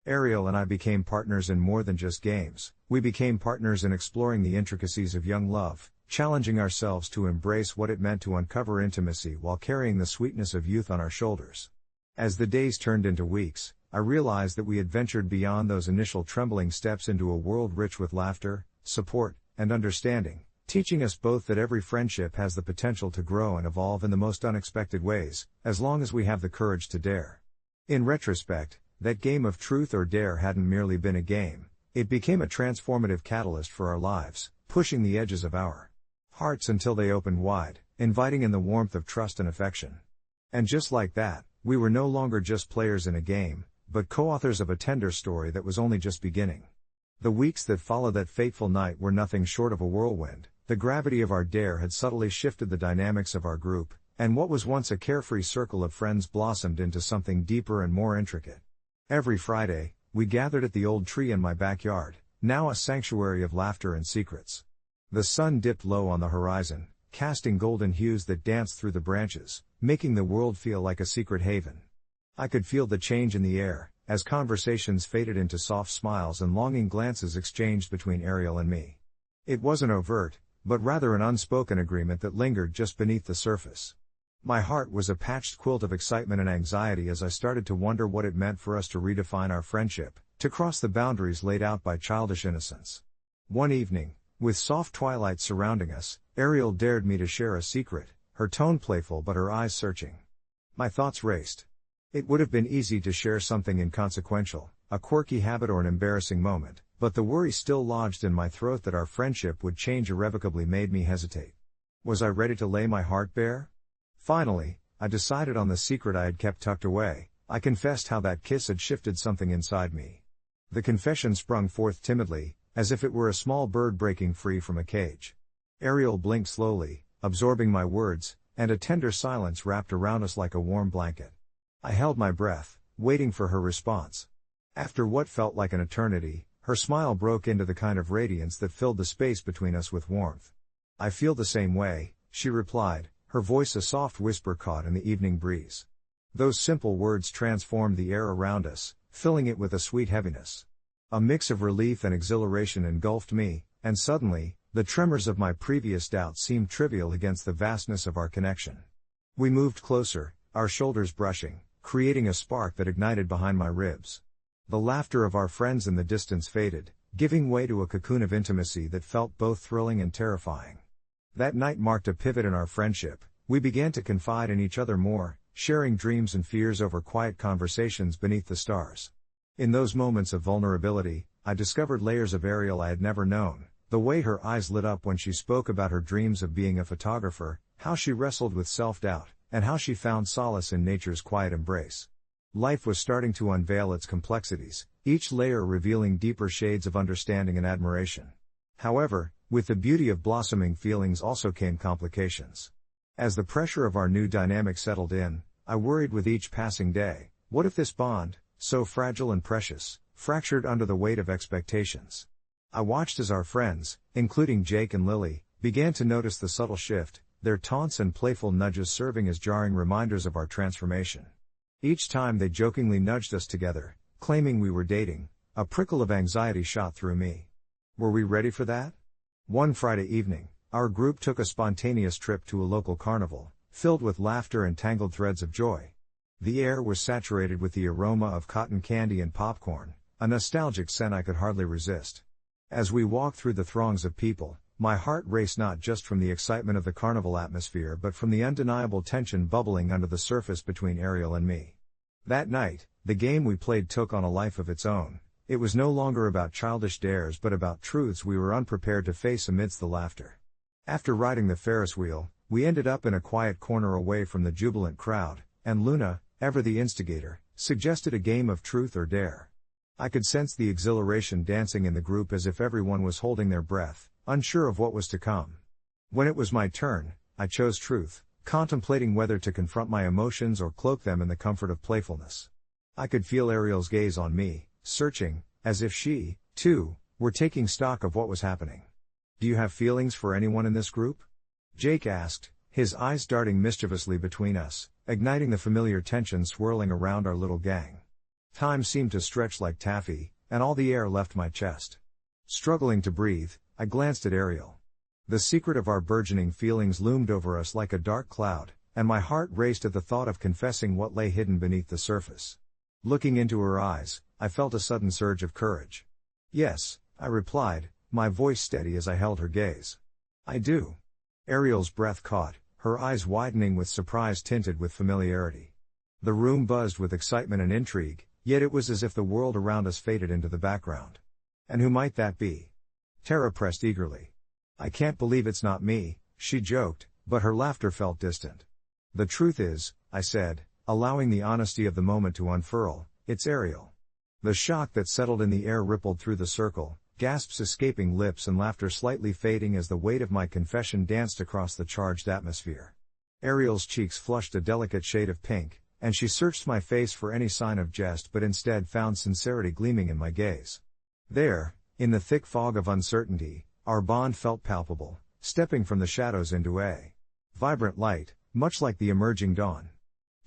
Ariel and I became partners in more than just games, we became partners in exploring the intricacies of young love, challenging ourselves to embrace what it meant to uncover intimacy while carrying the sweetness of youth on our shoulders. As the days turned into weeks, I realized that we had ventured beyond those initial trembling steps into a world rich with laughter, support, and understanding, teaching us both that every friendship has the potential to grow and evolve in the most unexpected ways, as long as we have the courage to dare. In retrospect, that game of truth or dare hadn't merely been a game, it became a transformative catalyst for our lives, pushing the edges of our hearts until they opened wide, inviting in the warmth of trust and affection. And just like that, we were no longer just players in a game, but co-authors of a tender story that was only just beginning. The weeks that followed that fateful night were nothing short of a whirlwind. The gravity of our dare had subtly shifted the dynamics of our group, and what was once a carefree circle of friends blossomed into something deeper and more intricate. Every Friday, we gathered at the old tree in my backyard, now a sanctuary of laughter and secrets. The sun dipped low on the horizon, casting golden hues that danced through the branches, making the world feel like a secret haven. I could feel the change in the air, as conversations faded into soft smiles and longing glances exchanged between Ariel and me. It wasn't overt, but rather an unspoken agreement that lingered just beneath the surface. My heart was a patched quilt of excitement and anxiety as I started to wonder what it meant for us to redefine our friendship, to cross the boundaries laid out by childish innocence. One evening, with soft twilight surrounding us, Ariel dared me to share a secret, her tone playful but her eyes searching. My thoughts raced. It would have been easy to share something inconsequential, a quirky habit or an embarrassing moment, but the worry still lodged in my throat that our friendship would change irrevocably made me hesitate. Was I ready to lay my heart bare? Finally, I decided on the secret I had kept tucked away. I confessed how that kiss had shifted something inside me. The confession sprung forth timidly, as if it were a small bird breaking free from a cage. Ariel blinked slowly, absorbing my words, and a tender silence wrapped around us like a warm blanket. I held my breath, waiting for her response. After what felt like an eternity, her smile broke into the kind of radiance that filled the space between us with warmth. "I feel the same way," she replied, her voice a soft whisper caught in the evening breeze. Those simple words transformed the air around us, filling it with a sweet heaviness. A mix of relief and exhilaration engulfed me, and suddenly, the tremors of my previous doubts seemed trivial against the vastness of our connection. We moved closer, our shoulders brushing, creating a spark that ignited behind my ribs. The laughter of our friends in the distance faded, giving way to a cocoon of intimacy that felt both thrilling and terrifying. That night marked a pivot in our friendship. We began to confide in each other more, sharing dreams and fears over quiet conversations beneath the stars. In those moments of vulnerability, I discovered layers of Ariel I had never known, the way her eyes lit up when she spoke about her dreams of being a photographer, how she wrestled with self-doubt, and how she found solace in nature's quiet embrace. Life was starting to unveil its complexities, each layer revealing deeper shades of understanding and admiration. However, with the beauty of blossoming feelings also came complications. As the pressure of our new dynamic settled in, I worried with each passing day, what if this bond, so fragile and precious, fractured under the weight of expectations? I watched as our friends, including Jake and Lily, began to notice the subtle shift, their taunts and playful nudges serving as jarring reminders of our transformation. Each time they jokingly nudged us together, claiming we were dating, a prickle of anxiety shot through me. Were we ready for that? One Friday evening, our group took a spontaneous trip to a local carnival, filled with laughter and tangled threads of joy. The air was saturated with the aroma of cotton candy and popcorn, a nostalgic scent I could hardly resist. As we walked through the throngs of people, my heart raced not just from the excitement of the carnival atmosphere but from the undeniable tension bubbling under the surface between Ariel and me. That night, the game we played took on a life of its own. It was no longer about childish dares but about truths we were unprepared to face amidst the laughter. After riding the Ferris wheel, we ended up in a quiet corner away from the jubilant crowd, and Luna, ever the instigator, suggested a game of truth or dare. I could sense the exhilaration dancing in the group as if everyone was holding their breath, unsure of what was to come. When it was my turn, I chose truth, contemplating whether to confront my emotions or cloak them in the comfort of playfulness. I could feel Ariel's gaze on me, searching, as if she, too, were taking stock of what was happening. "Do you have feelings for anyone in this group?" Jake asked, his eyes darting mischievously between us, igniting the familiar tension swirling around our little gang. Time seemed to stretch like taffy, and all the air left my chest. Struggling to breathe, I glanced at Ariel. The secret of our burgeoning feelings loomed over us like a dark cloud, and my heart raced at the thought of confessing what lay hidden beneath the surface. Looking into her eyes, I felt a sudden surge of courage. "Yes," I replied, my voice steady as I held her gaze. "I do." Ariel's breath caught, her eyes widening with surprise tinted with familiarity. The room buzzed with excitement and intrigue, yet it was as if the world around us faded into the background. "And who might that be?" Tara pressed eagerly. "I can't believe it's not me," she joked, but her laughter felt distant. "The truth is," I said, allowing the honesty of the moment to unfurl, "it's Ariel." The shock that settled in the air rippled through the circle, gasps escaping lips and laughter slightly fading as the weight of my confession danced across the charged atmosphere. Ariel's cheeks flushed a delicate shade of pink, and she searched my face for any sign of jest but instead found sincerity gleaming in my gaze. There, in the thick fog of uncertainty, our bond felt palpable, stepping from the shadows into a vibrant light, much like the emerging dawn.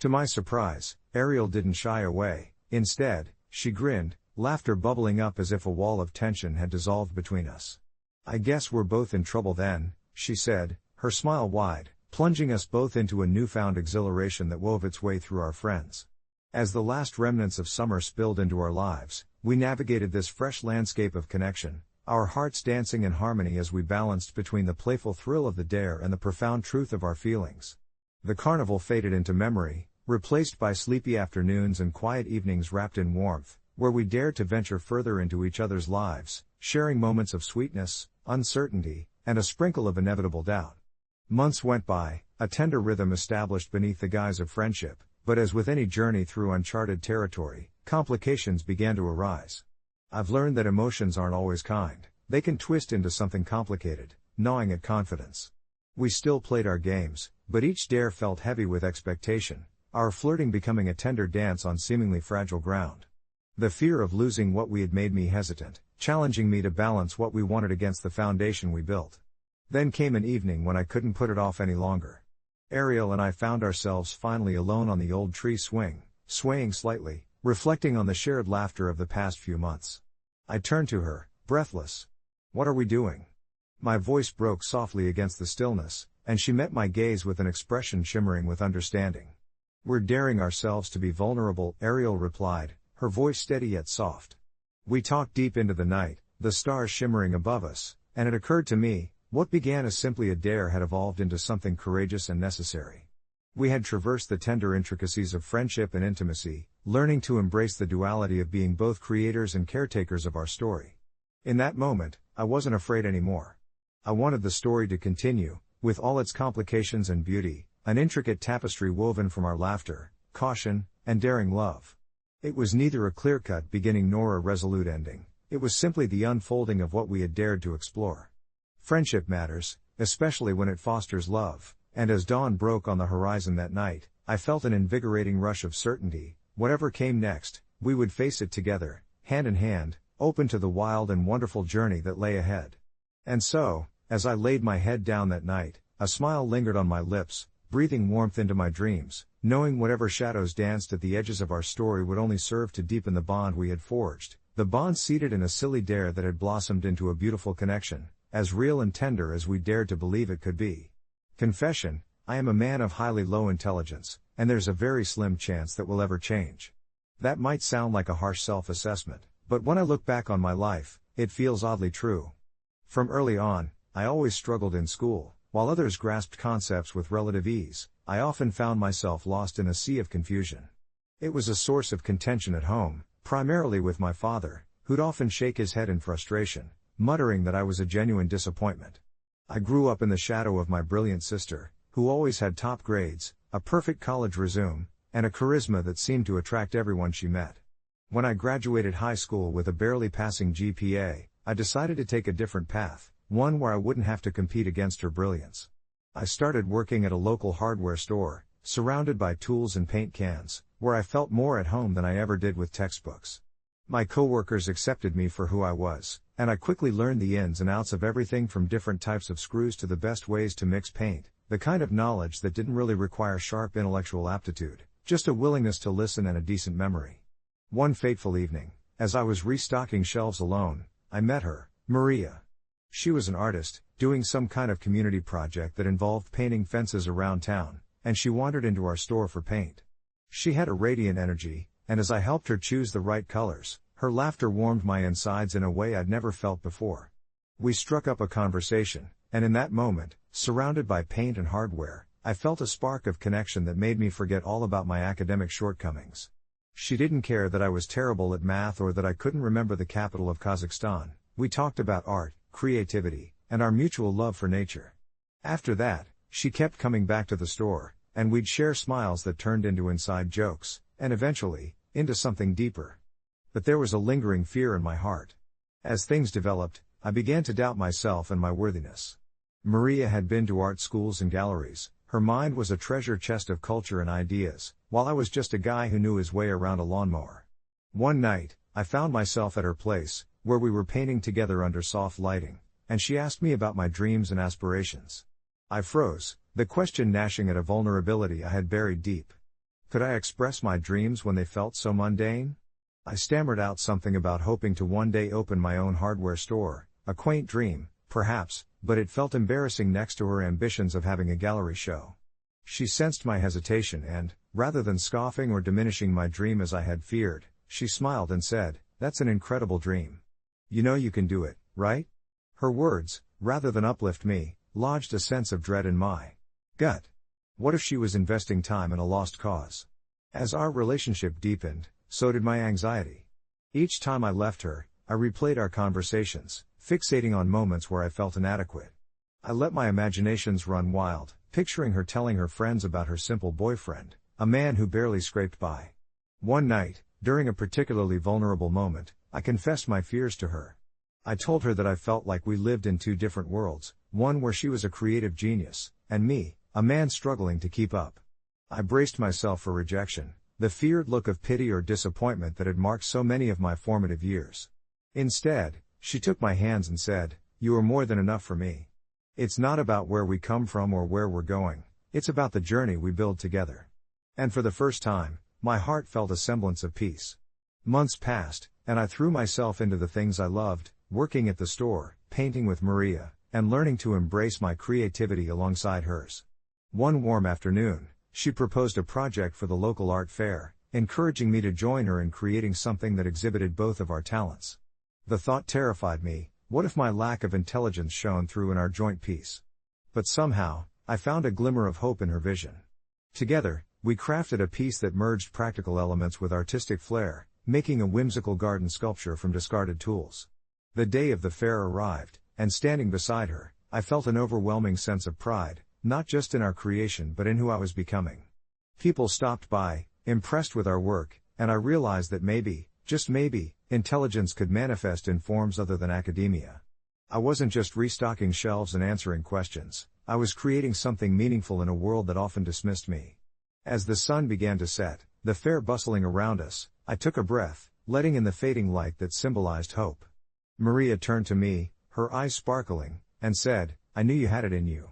To my surprise, Ariel didn't shy away. Instead, she grinned, laughter bubbling up as if a wall of tension had dissolved between us. "I guess we're both in trouble then," she said, her smile wide, plunging us both into a newfound exhilaration that wove its way through our friends. As the last remnants of summer spilled into our lives, we navigated this fresh landscape of connection, our hearts dancing in harmony as we balanced between the playful thrill of the dare and the profound truth of our feelings. The carnival faded into memory, replaced by sleepy afternoons and quiet evenings wrapped in warmth, where we dared to venture further into each other's lives, sharing moments of sweetness, uncertainty, and a sprinkle of inevitable doubt. Months went by, a tender rhythm established beneath the guise of friendship, but as with any journey through uncharted territory, complications began to arise. I've learned that emotions aren't always kind. They can twist into something complicated, gnawing at confidence. We still played our games, but each dare felt heavy with expectation, our flirting becoming a tender dance on seemingly fragile ground. The fear of losing what we had made me hesitant, challenging me to balance what we wanted against the foundation we built. Then came an evening when I couldn't put it off any longer. Ariel and I found ourselves finally alone on the old tree swing, swaying slightly, reflecting on the shared laughter of the past few months. I turned to her, breathless. "What are we doing?" My voice broke softly against the stillness, and she met my gaze with an expression shimmering with understanding. "We're daring ourselves to be vulnerable," Ariel replied, her voice steady yet soft. We talked deep into the night, the stars shimmering above us, and it occurred to me, what began as simply a dare had evolved into something courageous and necessary. We had traversed the tender intricacies of friendship and intimacy, learning to embrace the duality of being both creators and caretakers of our story. In that moment, I wasn't afraid anymore. I wanted the story to continue, with all its complications and beauty, an intricate tapestry woven from our laughter, caution, and daring love. It was neither a clear-cut beginning nor a resolute ending, it was simply the unfolding of what we had dared to explore. Friendship matters, especially when it fosters love, and as dawn broke on the horizon that night, I felt an invigorating rush of certainty. Whatever came next, we would face it together, hand in hand, open to the wild and wonderful journey that lay ahead. And so, as I laid my head down that night, a smile lingered on my lips, breathing warmth into my dreams, knowing whatever shadows danced at the edges of our story would only serve to deepen the bond we had forged, the bond seated in a silly dare that had blossomed into a beautiful connection, as real and tender as we dared to believe it could be. Confession, I am a man of highly low intelligence, and there's a very slim chance that will ever change. That might sound like a harsh self-assessment, but when I look back on my life, it feels oddly true. From early on, I always struggled in school, while others grasped concepts with relative ease. I often found myself lost in a sea of confusion. It was a source of contention at home, primarily with my father, who'd often shake his head in frustration, muttering that I was a genuine disappointment. I grew up in the shadow of my brilliant sister, who always had top grades, a perfect college resume, and a charisma that seemed to attract everyone she met. When I graduated high school with a barely passing GPA, I decided to take a different path, one where I wouldn't have to compete against her brilliance. I started working at a local hardware store, surrounded by tools and paint cans, where I felt more at home than I ever did with textbooks. My coworkers accepted me for who I was, and I quickly learned the ins and outs of everything from different types of screws to the best ways to mix paint, the kind of knowledge that didn't really require sharp intellectual aptitude, just a willingness to listen and a decent memory. One fateful evening, as I was restocking shelves alone, I met her, Maria. She was an artist, doing some kind of community project that involved painting fences around town, and she wandered into our store for paint. She had a radiant energy, and as I helped her choose the right colors, her laughter warmed my insides in a way I'd never felt before. We struck up a conversation, and in that moment, surrounded by paint and hardware, I felt a spark of connection that made me forget all about my academic shortcomings. She didn't care that I was terrible at math or that I couldn't remember the capital of Kazakhstan. We talked about art, creativity, and our mutual love for nature. After that, she kept coming back to the store, and we'd share smiles that turned into inside jokes, and eventually, into something deeper. But there was a lingering fear in my heart. As things developed, I began to doubt myself and my worthiness. Maria had been to art schools and galleries, her mind was a treasure chest of culture and ideas, while I was just a guy who knew his way around a lawnmower. One night, I found myself at her place, where we were painting together under soft lighting, and she asked me about my dreams and aspirations. I froze, the question gnashing at a vulnerability I had buried deep. Could I express my dreams when they felt so mundane? I stammered out something about hoping to one day open my own hardware store, a quaint dream, perhaps, but it felt embarrassing next to her ambitions of having a gallery show. She sensed my hesitation and, rather than scoffing or diminishing my dream as I had feared, she smiled and said, "That's an incredible dream. You know you can do it, right?" Her words, rather than uplift me, lodged a sense of dread in my gut. What if she was investing time in a lost cause? As our relationship deepened, so did my anxiety. Each time I left her, I replayed our conversations, fixating on moments where I felt inadequate. I let my imaginations run wild, picturing her telling her friends about her simple boyfriend, a man who barely scraped by. One night, during a particularly vulnerable moment, I confessed my fears to her. I told her that I felt like we lived in two different worlds, one where she was a creative genius, and me, a man struggling to keep up. I braced myself for rejection, the feared look of pity or disappointment that had marked so many of my formative years. Instead, she took my hands and said, "You are more than enough for me. It's not about where we come from or where we're going, it's about the journey we build together." And for the first time, my heart felt a semblance of peace. Months passed, and I threw myself into the things I loved, working at the store, painting with Maria, and learning to embrace my creativity alongside hers. One warm afternoon, she proposed a project for the local art fair, encouraging me to join her in creating something that exhibited both of our talents. The thought terrified me: what if my lack of intelligence shone through in our joint piece? But somehow, I found a glimmer of hope in her vision. Together, we crafted a piece that merged practical elements with artistic flair, making a whimsical garden sculpture from discarded tools. The day of the fair arrived, and standing beside her, I felt an overwhelming sense of pride, not just in our creation but in who I was becoming. People stopped by, impressed with our work, and I realized that maybe, just maybe, intelligence could manifest in forms other than academia. I wasn't just restocking shelves and answering questions, I was creating something meaningful in a world that often dismissed me. As the sun began to set, the fair bustling around us, I took a breath, letting in the fading light that symbolized hope. Maria turned to me, her eyes sparkling, and said, "I knew you had it in you."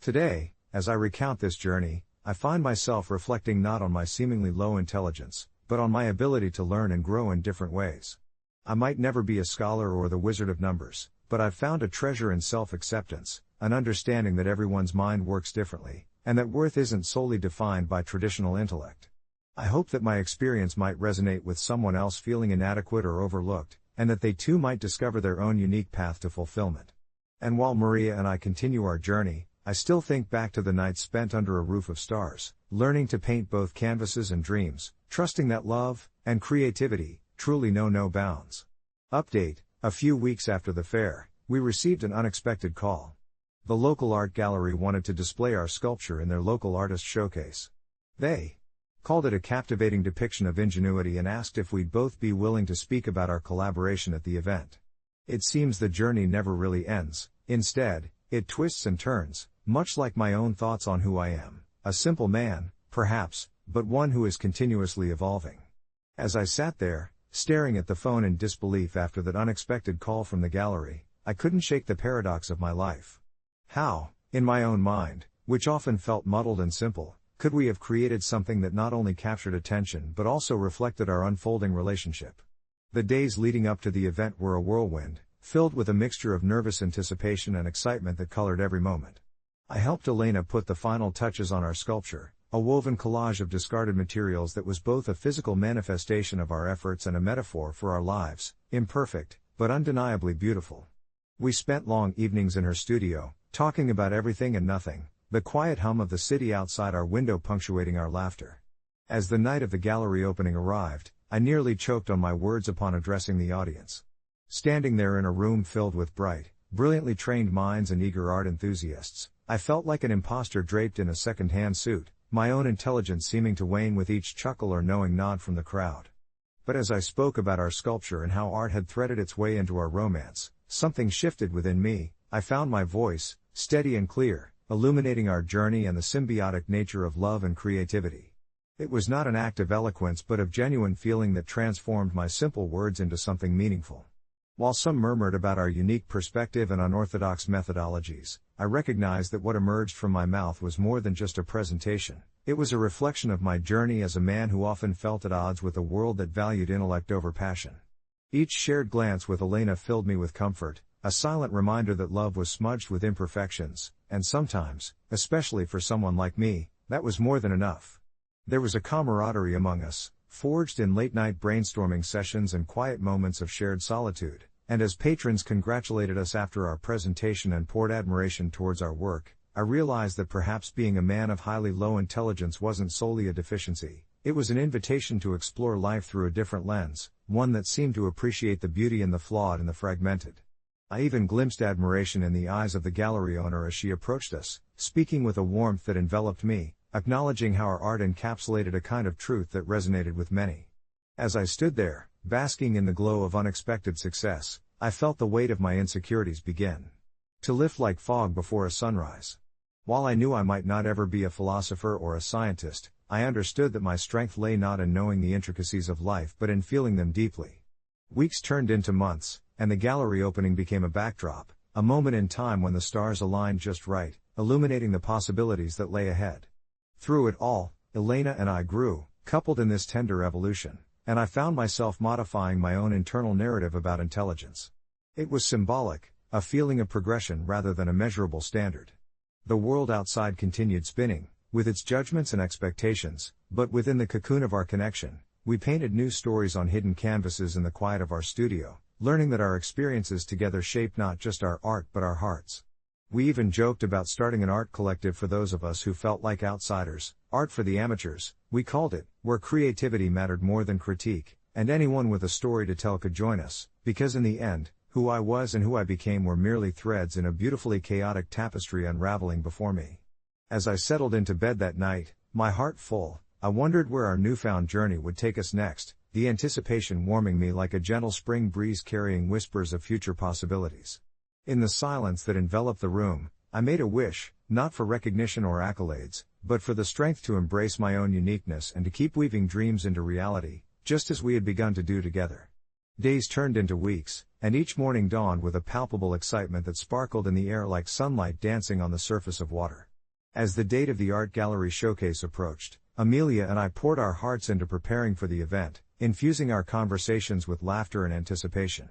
Today, as I recount this journey, I find myself reflecting not on my seemingly low intelligence, but on my ability to learn and grow in different ways. I might never be a scholar or the wizard of numbers, but I've found a treasure in self-acceptance, an understanding that everyone's mind works differently, and that worth isn't solely defined by traditional intellect. I hope that my experience might resonate with someone else feeling inadequate or overlooked, and that they too might discover their own unique path to fulfillment. And while Maria and I continue our journey, I still think back to the nights spent under a roof of stars, learning to paint both canvases and dreams, trusting that love and creativity truly know no bounds. Update: a few weeks after the fair, we received an unexpected call. The local art gallery wanted to display our sculpture in their local artist showcase. They called it a captivating depiction of ingenuity and asked if we'd both be willing to speak about our collaboration at the event. It seems the journey never really ends, instead, it twists and turns, much like my own thoughts on who I am, a simple man, perhaps, but one who is continuously evolving. As I sat there, staring at the phone in disbelief after that unexpected call from the gallery, I couldn't shake the paradox of my life. How, in my own mind, which often felt muddled and simple, could we have created something that not only captured attention but also reflected our unfolding relationship? The days leading up to the event were a whirlwind, filled with a mixture of nervous anticipation and excitement that colored every moment. I helped Elena put the final touches on our sculpture, a woven collage of discarded materials that was both a physical manifestation of our efforts and a metaphor for our lives, imperfect, but undeniably beautiful. We spent long evenings in her studio, talking about everything and nothing, the quiet hum of the city outside our window punctuating our laughter. As the night of the gallery opening arrived, I nearly choked on my words upon addressing the audience. Standing there in a room filled with bright, brilliantly trained minds and eager art enthusiasts, I felt like an imposter draped in a second-hand suit, my own intelligence seeming to wane with each chuckle or knowing nod from the crowd. But as I spoke about our sculpture and how art had threaded its way into our romance, something shifted within me. I found my voice, steady and clear, illuminating our journey and the symbiotic nature of love and creativity. It was not an act of eloquence but of genuine feeling that transformed my simple words into something meaningful. While some murmured about our unique perspective and unorthodox methodologies, I recognized that what emerged from my mouth was more than just a presentation. It was a reflection of my journey as a man who often felt at odds with a world that valued intellect over passion. Each shared glance with Elena filled me with comfort, a silent reminder that love was smudged with imperfections, and sometimes, especially for someone like me, that was more than enough. There was a camaraderie among us, forged in late-night brainstorming sessions and quiet moments of shared solitude, and as patrons congratulated us after our presentation and poured admiration towards our work, I realized that perhaps being a man of highly low intelligence wasn't solely a deficiency. It was an invitation to explore life through a different lens, one that seemed to appreciate the beauty in the flawed and the fragmented. I even glimpsed admiration in the eyes of the gallery owner as she approached us, speaking with a warmth that enveloped me, acknowledging how our art encapsulated a kind of truth that resonated with many. As I stood there, basking in the glow of unexpected success, I felt the weight of my insecurities begin to lift like fog before a sunrise. While I knew I might not ever be a philosopher or a scientist, I understood that my strength lay not in knowing the intricacies of life but in feeling them deeply. Weeks turned into months, and the gallery opening became a backdrop, a moment in time when the stars aligned just right, illuminating the possibilities that lay ahead. Through it all, Elena and I grew, coupled in this tender evolution, and I found myself modifying my own internal narrative about intelligence. It was symbolic, a feeling of progression rather than a measurable standard. The world outside continued spinning, with its judgments and expectations, but within the cocoon of our connection, we painted new stories on hidden canvases in the quiet of our studio, learning that our experiences together shaped not just our art but our hearts. We even joked about starting an art collective for those of us who felt like outsiders, art for the amateurs, we called it, where creativity mattered more than critique, and anyone with a story to tell could join us, because in the end, who I was and who I became were merely threads in a beautifully chaotic tapestry unraveling before me. As I settled into bed that night, my heart full, I wondered where our newfound journey would take us next, the anticipation warming me like a gentle spring breeze carrying whispers of future possibilities. In the silence that enveloped the room, I made a wish, not for recognition or accolades, but for the strength to embrace my own uniqueness and to keep weaving dreams into reality, just as we had begun to do together. Days turned into weeks, and each morning dawned with a palpable excitement that sparkled in the air like sunlight dancing on the surface of water. As the date of the art gallery showcase approached, Amelia and I poured our hearts into preparing for the event, infusing our conversations with laughter and anticipation.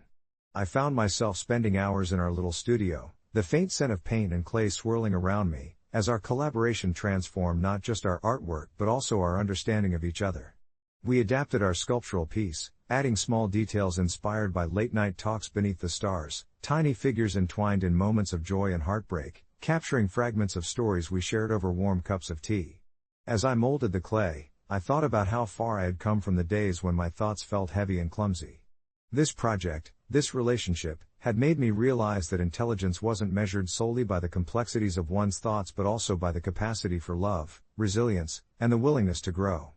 I found myself spending hours in our little studio, the faint scent of paint and clay swirling around me, as our collaboration transformed not just our artwork but also our understanding of each other. We adapted our sculptural piece, adding small details inspired by late-night talks beneath the stars, tiny figures entwined in moments of joy and heartbreak, capturing fragments of stories we shared over warm cups of tea. As I molded the clay, I thought about how far I had come from the days when my thoughts felt heavy and clumsy. This project, this relationship, had made me realize that intelligence wasn't measured solely by the complexities of one's thoughts but also by the capacity for love, resilience, and the willingness to grow.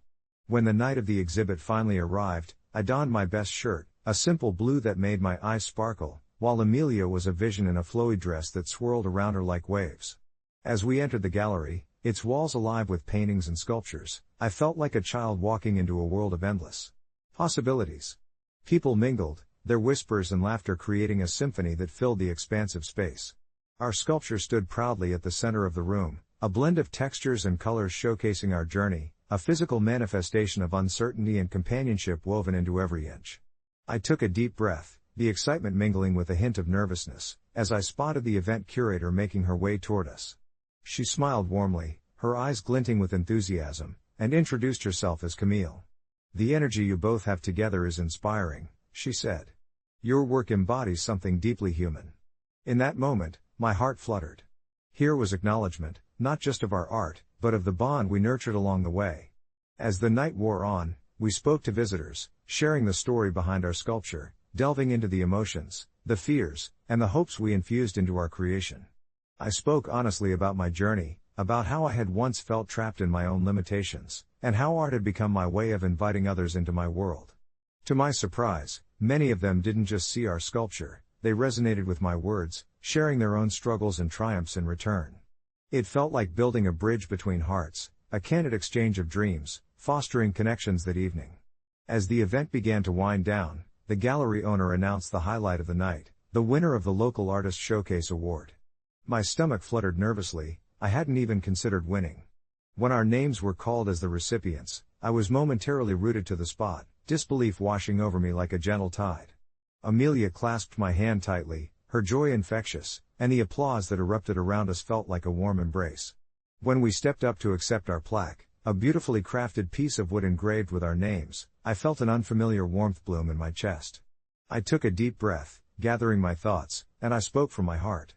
When the night of the exhibit finally arrived, I donned my best shirt, a simple blue that made my eyes sparkle, while Amelia was a vision in a flowy dress that swirled around her like waves. As we entered the gallery, its walls alive with paintings and sculptures, I felt like a child walking into a world of endless possibilities. People mingled, their whispers and laughter creating a symphony that filled the expansive space. Our sculpture stood proudly at the center of the room, a blend of textures and colors showcasing our journey, a physical manifestation of uncertainty and companionship woven into every inch. I took a deep breath, the excitement mingling with a hint of nervousness, as I spotted the event curator making her way toward us. She smiled warmly, her eyes glinting with enthusiasm, and introduced herself as Camille. "The energy you both have together is inspiring," she said. "Your work embodies something deeply human." In that moment, my heart fluttered. Here was acknowledgement, not just of our art, but of the bond we nurtured along the way. As the night wore on, we spoke to visitors, sharing the story behind our sculpture, delving into the emotions, the fears, and the hopes we infused into our creation. I spoke honestly about my journey, about how I had once felt trapped in my own limitations, and how art had become my way of inviting others into my world. To my surprise, many of them didn't just see our sculpture, they resonated with my words, sharing their own struggles and triumphs in return. It felt like building a bridge between hearts, a candid exchange of dreams, fostering connections that evening. As the event began to wind down, the gallery owner announced the highlight of the night, the winner of the Local Artist Showcase Award. My stomach fluttered nervously, I hadn't even considered winning. When our names were called as the recipients, I was momentarily rooted to the spot, disbelief washing over me like a gentle tide. Amelia clasped my hand tightly, her joy infectious, and the applause that erupted around us felt like a warm embrace. When we stepped up to accept our plaque, a beautifully crafted piece of wood engraved with our names, I felt an unfamiliar warmth bloom in my chest. I took a deep breath, gathering my thoughts, and I spoke from my heart.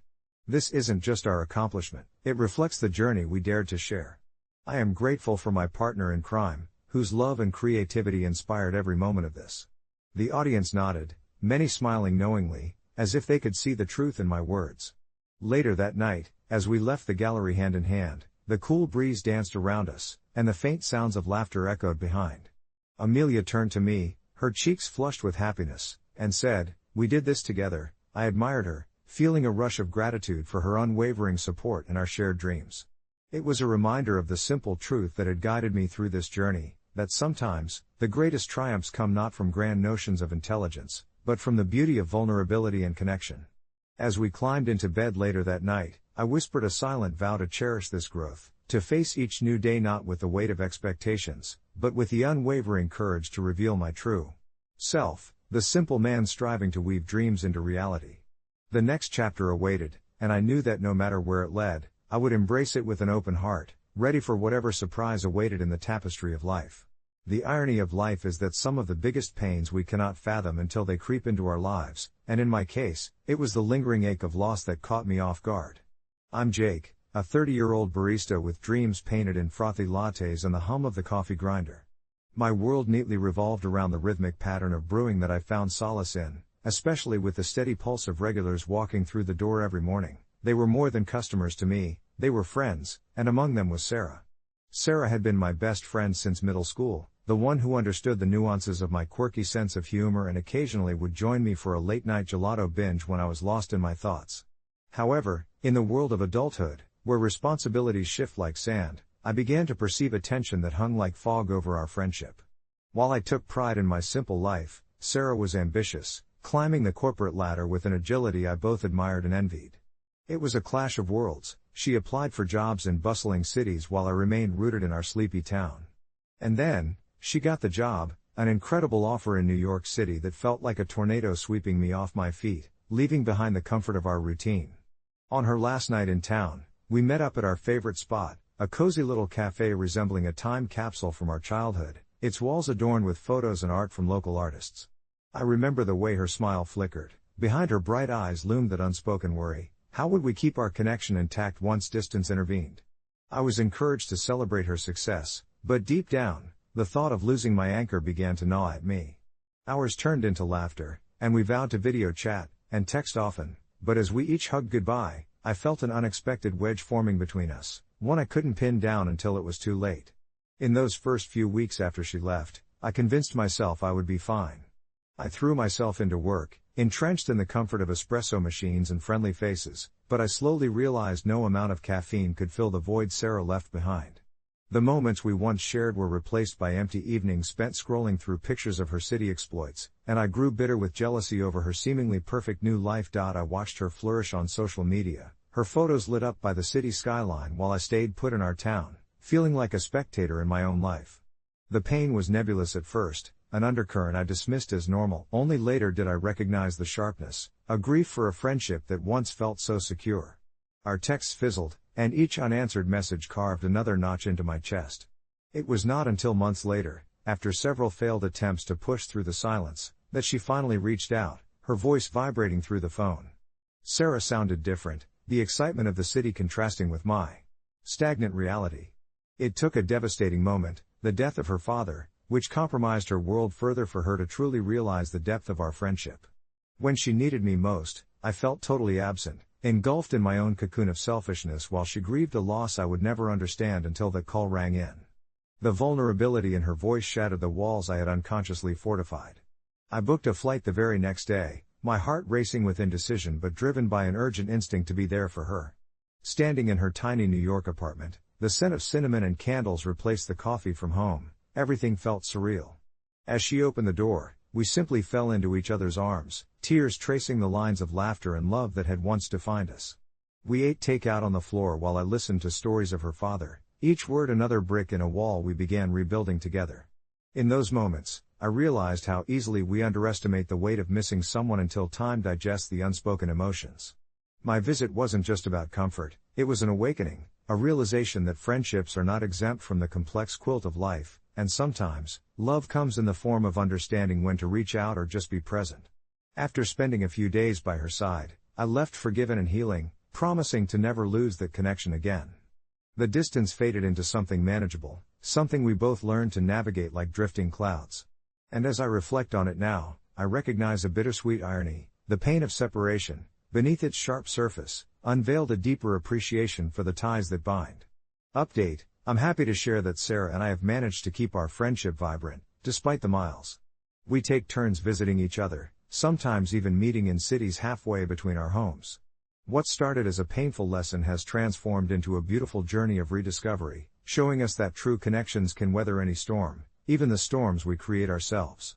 This isn't just our accomplishment, it reflects the journey we dared to share. I am grateful for my partner in crime, whose love and creativity inspired every moment of this. The audience nodded, many smiling knowingly, as if they could see the truth in my words. Later that night, as we left the gallery hand in hand, the cool breeze danced around us, and the faint sounds of laughter echoed behind. Amelia turned to me, her cheeks flushed with happiness, and said, "We did this together." I admired her, feeling a rush of gratitude for her unwavering support and our shared dreams. It was a reminder of the simple truth that had guided me through this journey, that sometimes, the greatest triumphs come not from grand notions of intelligence, but from the beauty of vulnerability and connection. As we climbed into bed later that night, I whispered a silent vow to cherish this growth, to face each new day not with the weight of expectations, but with the unwavering courage to reveal my true self, the simple man striving to weave dreams into reality. The next chapter awaited, and I knew that no matter where it led, I would embrace it with an open heart, ready for whatever surprise awaited in the tapestry of life. The irony of life is that some of the biggest pains we cannot fathom until they creep into our lives, and in my case, it was the lingering ache of loss that caught me off guard. I'm Jake, a 30-year-old barista with dreams painted in frothy lattes and the hum of the coffee grinder. My world neatly revolved around the rhythmic pattern of brewing that I found solace in, especially with the steady pulse of regulars walking through the door every morning. They were more than customers to me, they were friends, and among them was Sarah. Sarah had been my best friend since middle school, the one who understood the nuances of my quirky sense of humor and occasionally would join me for a late-night gelato binge when I was lost in my thoughts. However, in the world of adulthood, where responsibilities shift like sand, I began to perceive a tension that hung like fog over our friendship. While I took pride in my simple life, Sarah was ambitious, climbing the corporate ladder with an agility I both admired and envied. It was a clash of worlds. She applied for jobs in bustling cities while I remained rooted in our sleepy town. And then, she got the job, an incredible offer in New York City that felt like a tornado sweeping me off my feet, leaving behind the comfort of our routine. On her last night in town, we met up at our favorite spot, a cozy little cafe resembling a time capsule from our childhood, its walls adorned with photos and art from local artists. I remember the way her smile flickered. Behind her bright eyes loomed that unspoken worry. How would we keep our connection intact once distance intervened? I was encouraged to celebrate her success, but deep down, the thought of losing my anchor began to gnaw at me. Hours turned into laughter, and we vowed to video chat and text often, but as we each hugged goodbye, I felt an unexpected wedge forming between us, one I couldn't pin down until it was too late. In those first few weeks after she left, I convinced myself I would be fine. I threw myself into work, entrenched in the comfort of espresso machines and friendly faces, but I slowly realized no amount of caffeine could fill the void Sarah left behind. The moments we once shared were replaced by empty evenings spent scrolling through pictures of her city exploits, and I grew bitter with jealousy over her seemingly perfect new life. I watched her flourish on social media, her photos lit up by the city skyline while I stayed put in our town, feeling like a spectator in my own life. The pain was nebulous at first, an undercurrent I dismissed as normal. Only later did I recognize the sharpness, a grief for a friendship that once felt so secure. Our texts fizzled, and each unanswered message carved another notch into my chest. It was not until months later, after several failed attempts to push through the silence, that she finally reached out, her voice vibrating through the phone. Sarah sounded different, the excitement of the city contrasting with my stagnant reality. It took a devastating moment, the death of her father, which compromised her world further for her to truly realize the depth of our friendship. When she needed me most, I felt totally absent, engulfed in my own cocoon of selfishness while she grieved a loss I would never understand until that call rang in. The vulnerability in her voice shattered the walls I had unconsciously fortified. I booked a flight the very next day, my heart racing with indecision but driven by an urgent instinct to be there for her. Standing in her tiny New York apartment, the scent of cinnamon and candles replaced the coffee from home. Everything felt surreal. As she opened the door, we simply fell into each other's arms, tears tracing the lines of laughter and love that had once defined us. We ate takeout on the floor while I listened to stories of her father, each word another brick in a wall we began rebuilding together. In those moments, I realized how easily we underestimate the weight of missing someone until time digests the unspoken emotions. My visit wasn't just about comfort, it was an awakening, a realization that friendships are not exempt from the complex quilt of life, and sometimes, love comes in the form of understanding when to reach out or just be present. After spending a few days by her side, I left forgiven and healing, promising to never lose that connection again. The distance faded into something manageable, something we both learned to navigate like drifting clouds. And as I reflect on it now, I recognize a bittersweet irony. The pain of separation, beneath its sharp surface, unveiled a deeper appreciation for the ties that bind. Update: I'm happy to share that Sarah and I have managed to keep our friendship vibrant, despite the miles. We take turns visiting each other, sometimes even meeting in cities halfway between our homes. What started as a painful lesson has transformed into a beautiful journey of rediscovery, showing us that true connections can weather any storm, even the storms we create ourselves.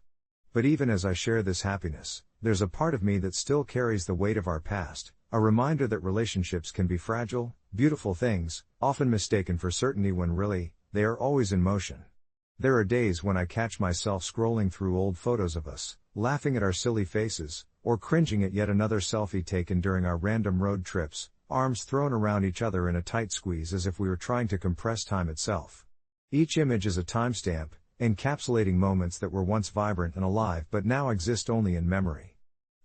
But even as I share this happiness, there's a part of me that still carries the weight of our past, a reminder that relationships can be fragile, beautiful things, often mistaken for certainty when really, they are always in motion. There are days when I catch myself scrolling through old photos of us, laughing at our silly faces, or cringing at yet another selfie taken during our random road trips, arms thrown around each other in a tight squeeze as if we were trying to compress time itself. Each image is a timestamp, encapsulating moments that were once vibrant and alive but now exist only in memory.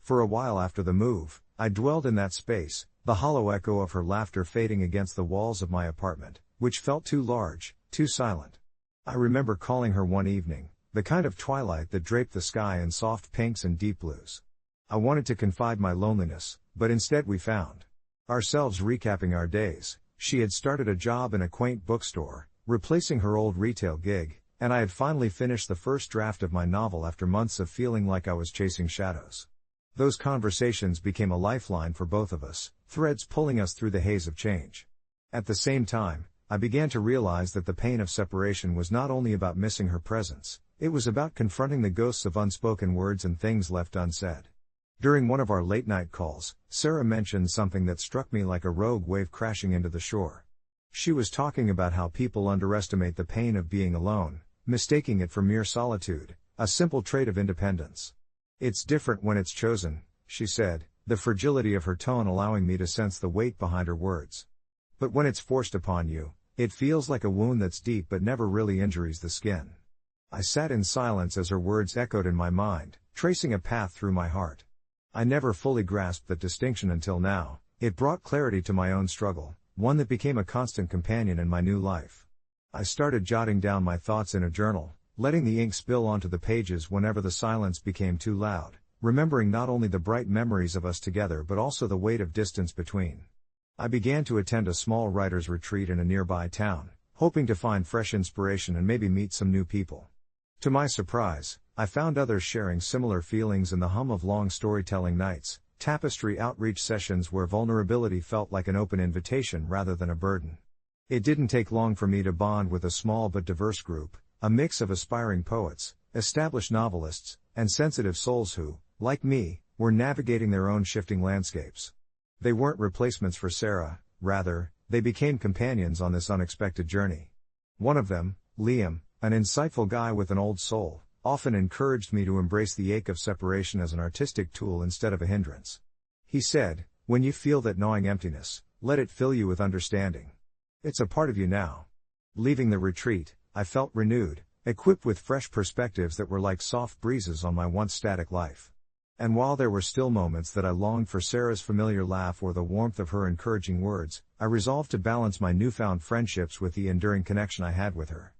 For a while after the move, I dwelled in that space, the hollow echo of her laughter fading against the walls of my apartment, which felt too large, too silent. I remember calling her one evening, the kind of twilight that draped the sky in soft pinks and deep blues. I wanted to confide my loneliness, but instead we found ourselves recapping our days. She had started a job in a quaint bookstore, replacing her old retail gig, and I had finally finished the first draft of my novel after months of feeling like I was chasing shadows. Those conversations became a lifeline for both of us, threads pulling us through the haze of change. At the same time, I began to realize that the pain of separation was not only about missing her presence, it was about confronting the ghosts of unspoken words and things left unsaid. During one of our late-night calls, Sarah mentioned something that struck me like a rogue wave crashing into the shore. She was talking about how people underestimate the pain of being alone, mistaking it for mere solitude, a simple trait of independence. "It's different when it's chosen," she said, the fragility of her tone allowing me to sense the weight behind her words. "But when it's forced upon you, it feels like a wound that's deep but never really injures the skin." I sat in silence as her words echoed in my mind, tracing a path through my heart. I never fully grasped that distinction until now. It brought clarity to my own struggle, one that became a constant companion in my new life. I started jotting down my thoughts in a journal, letting the ink spill onto the pages whenever the silence became too loud, remembering not only the bright memories of us together but also the weight of distance between. I began to attend a small writer's retreat in a nearby town, hoping to find fresh inspiration and maybe meet some new people. To my surprise, I found others sharing similar feelings in the hum of long storytelling nights, tapestry outreach sessions where vulnerability felt like an open invitation rather than a burden. It didn't take long for me to bond with a small but diverse group, a mix of aspiring poets, established novelists, and sensitive souls who, like me, were navigating their own shifting landscapes. They weren't replacements for Sarah, rather, they became companions on this unexpected journey. One of them, Liam, an insightful guy with an old soul, often encouraged me to embrace the ache of separation as an artistic tool instead of a hindrance. He said, "When you feel that gnawing emptiness, let it fill you with understanding. It's a part of you now." Leaving the retreat, I felt renewed, equipped with fresh perspectives that were like soft breezes on my once static life. And while there were still moments that I longed for Sarah's familiar laugh or the warmth of her encouraging words, I resolved to balance my newfound friendships with the enduring connection I had with her.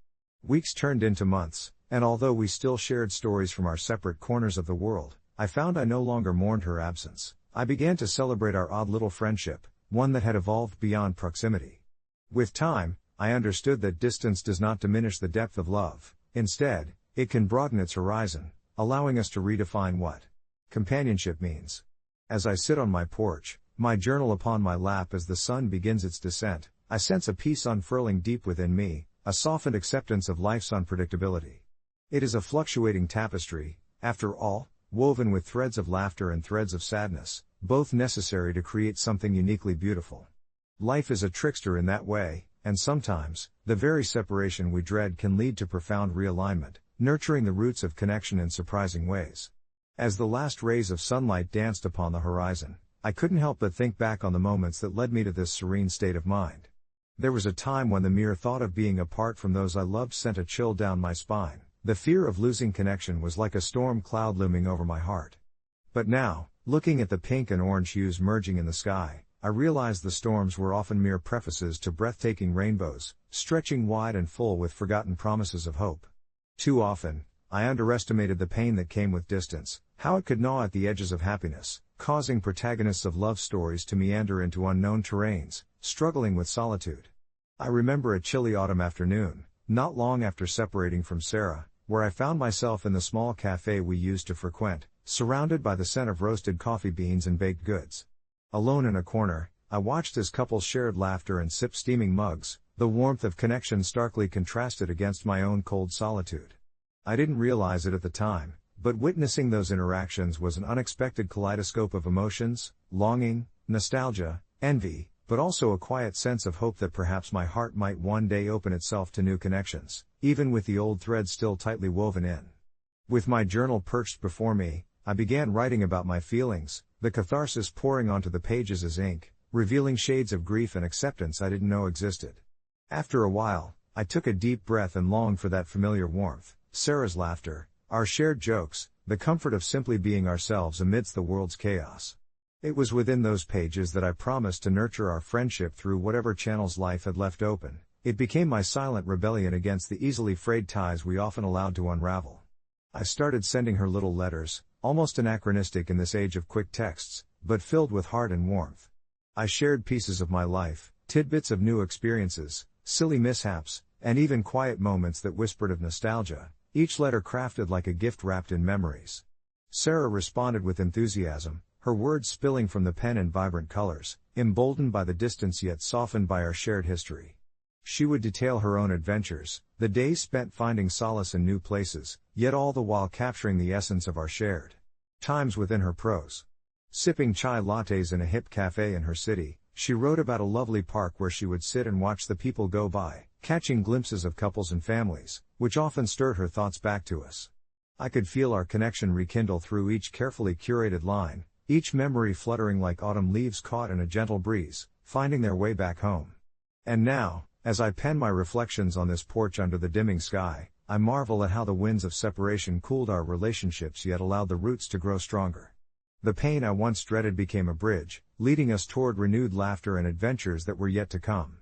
Weeks turned into months, and although we still shared stories from our separate corners of the world, I found I no longer mourned her absence. I began to celebrate our odd little friendship, one that had evolved beyond proximity. With time, I understood that distance does not diminish the depth of love. Instead, it can broaden its horizon, allowing us to redefine what companionship means. As I sit on my porch, my journal upon my lap as the sun begins its descent, I sense a peace unfurling deep within me, a softened acceptance of life's unpredictability. It is a fluctuating tapestry, after all, woven with threads of laughter and threads of sadness, both necessary to create something uniquely beautiful. Life is a trickster in that way, and sometimes, the very separation we dread can lead to profound realignment, nurturing the roots of connection in surprising ways. As the last rays of sunlight danced upon the horizon, I couldn't help but think back on the moments that led me to this serene state of mind. There was a time when the mere thought of being apart from those I loved sent a chill down my spine. The fear of losing connection was like a storm cloud looming over my heart. But now, looking at the pink and orange hues merging in the sky, I realized the storms were often mere prefaces to breathtaking rainbows, stretching wide and full with forgotten promises of hope. Too often, I underestimated the pain that came with distance, how it could gnaw at the edges of happiness, causing protagonists of love stories to meander into unknown terrains, struggling with solitude. I remember a chilly autumn afternoon, not long after separating from Sarah, where I found myself in the small cafe we used to frequent, surrounded by the scent of roasted coffee beans and baked goods. Alone in a corner, I watched as couples shared laughter and sipped steaming mugs, the warmth of connection starkly contrasted against my own cold solitude. I didn't realize it at the time, but witnessing those interactions was an unexpected kaleidoscope of emotions, longing, nostalgia, envy, but also a quiet sense of hope that perhaps my heart might one day open itself to new connections, even with the old threads still tightly woven in. With my journal perched before me, I began writing about my feelings, the catharsis pouring onto the pages as ink, revealing shades of grief and acceptance I didn't know existed. After a while, I took a deep breath and longed for that familiar warmth, Sarah's laughter, our shared jokes, the comfort of simply being ourselves amidst the world's chaos. It was within those pages that I promised to nurture our friendship through whatever channels life had left open. It became my silent rebellion against the easily frayed ties we often allowed to unravel. I started sending her little letters, almost anachronistic in this age of quick texts, but filled with heart and warmth. I shared pieces of my life, tidbits of new experiences, silly mishaps, and even quiet moments that whispered of nostalgia, each letter crafted like a gift wrapped in memories. Sarah responded with enthusiasm, her words spilling from the pen in vibrant colors, emboldened by the distance yet softened by our shared history. She would detail her own adventures, the days spent finding solace in new places, yet all the while capturing the essence of our shared times within her prose. Sipping chai lattes in a hip cafe in her city, she wrote about a lovely park where she would sit and watch the people go by, catching glimpses of couples and families, which often stirred her thoughts back to us. I could feel our connection rekindle through each carefully curated line, each memory fluttering like autumn leaves caught in a gentle breeze, finding their way back home. And now, as I pen my reflections on this porch under the dimming sky, I marvel at how the winds of separation cooled our relationships yet allowed the roots to grow stronger. The pain I once dreaded became a bridge, leading us toward renewed laughter and adventures that were yet to come.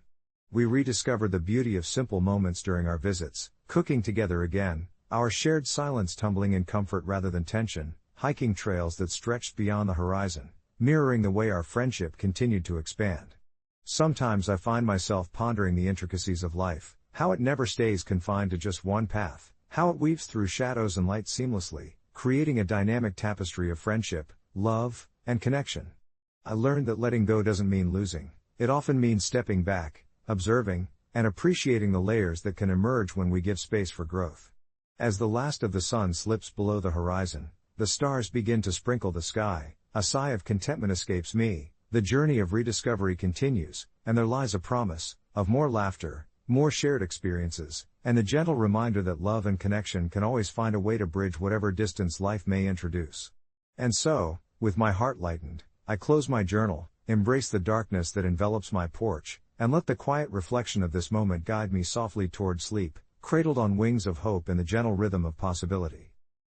We rediscovered the beauty of simple moments during our visits, cooking together again, our shared silence tumbling in comfort rather than tension, hiking trails that stretched beyond the horizon, mirroring the way our friendship continued to expand. Sometimes I find myself pondering the intricacies of life, how it never stays confined to just one path, how it weaves through shadows and light seamlessly, creating a dynamic tapestry of friendship, love, and connection. I learned that letting go doesn't mean losing, it often means stepping back, observing, and appreciating the layers that can emerge when we give space for growth. As the last of the sun slips below the horizon, the stars begin to sprinkle the sky, a sigh of contentment escapes me. The journey of rediscovery continues, and there lies a promise of more laughter, more shared experiences, and the gentle reminder that love and connection can always find a way to bridge whatever distance life may introduce. And so, with my heart lightened, I close my journal, embrace the darkness that envelops my porch, and let the quiet reflection of this moment guide me softly toward sleep, cradled on wings of hope in the gentle rhythm of possibility.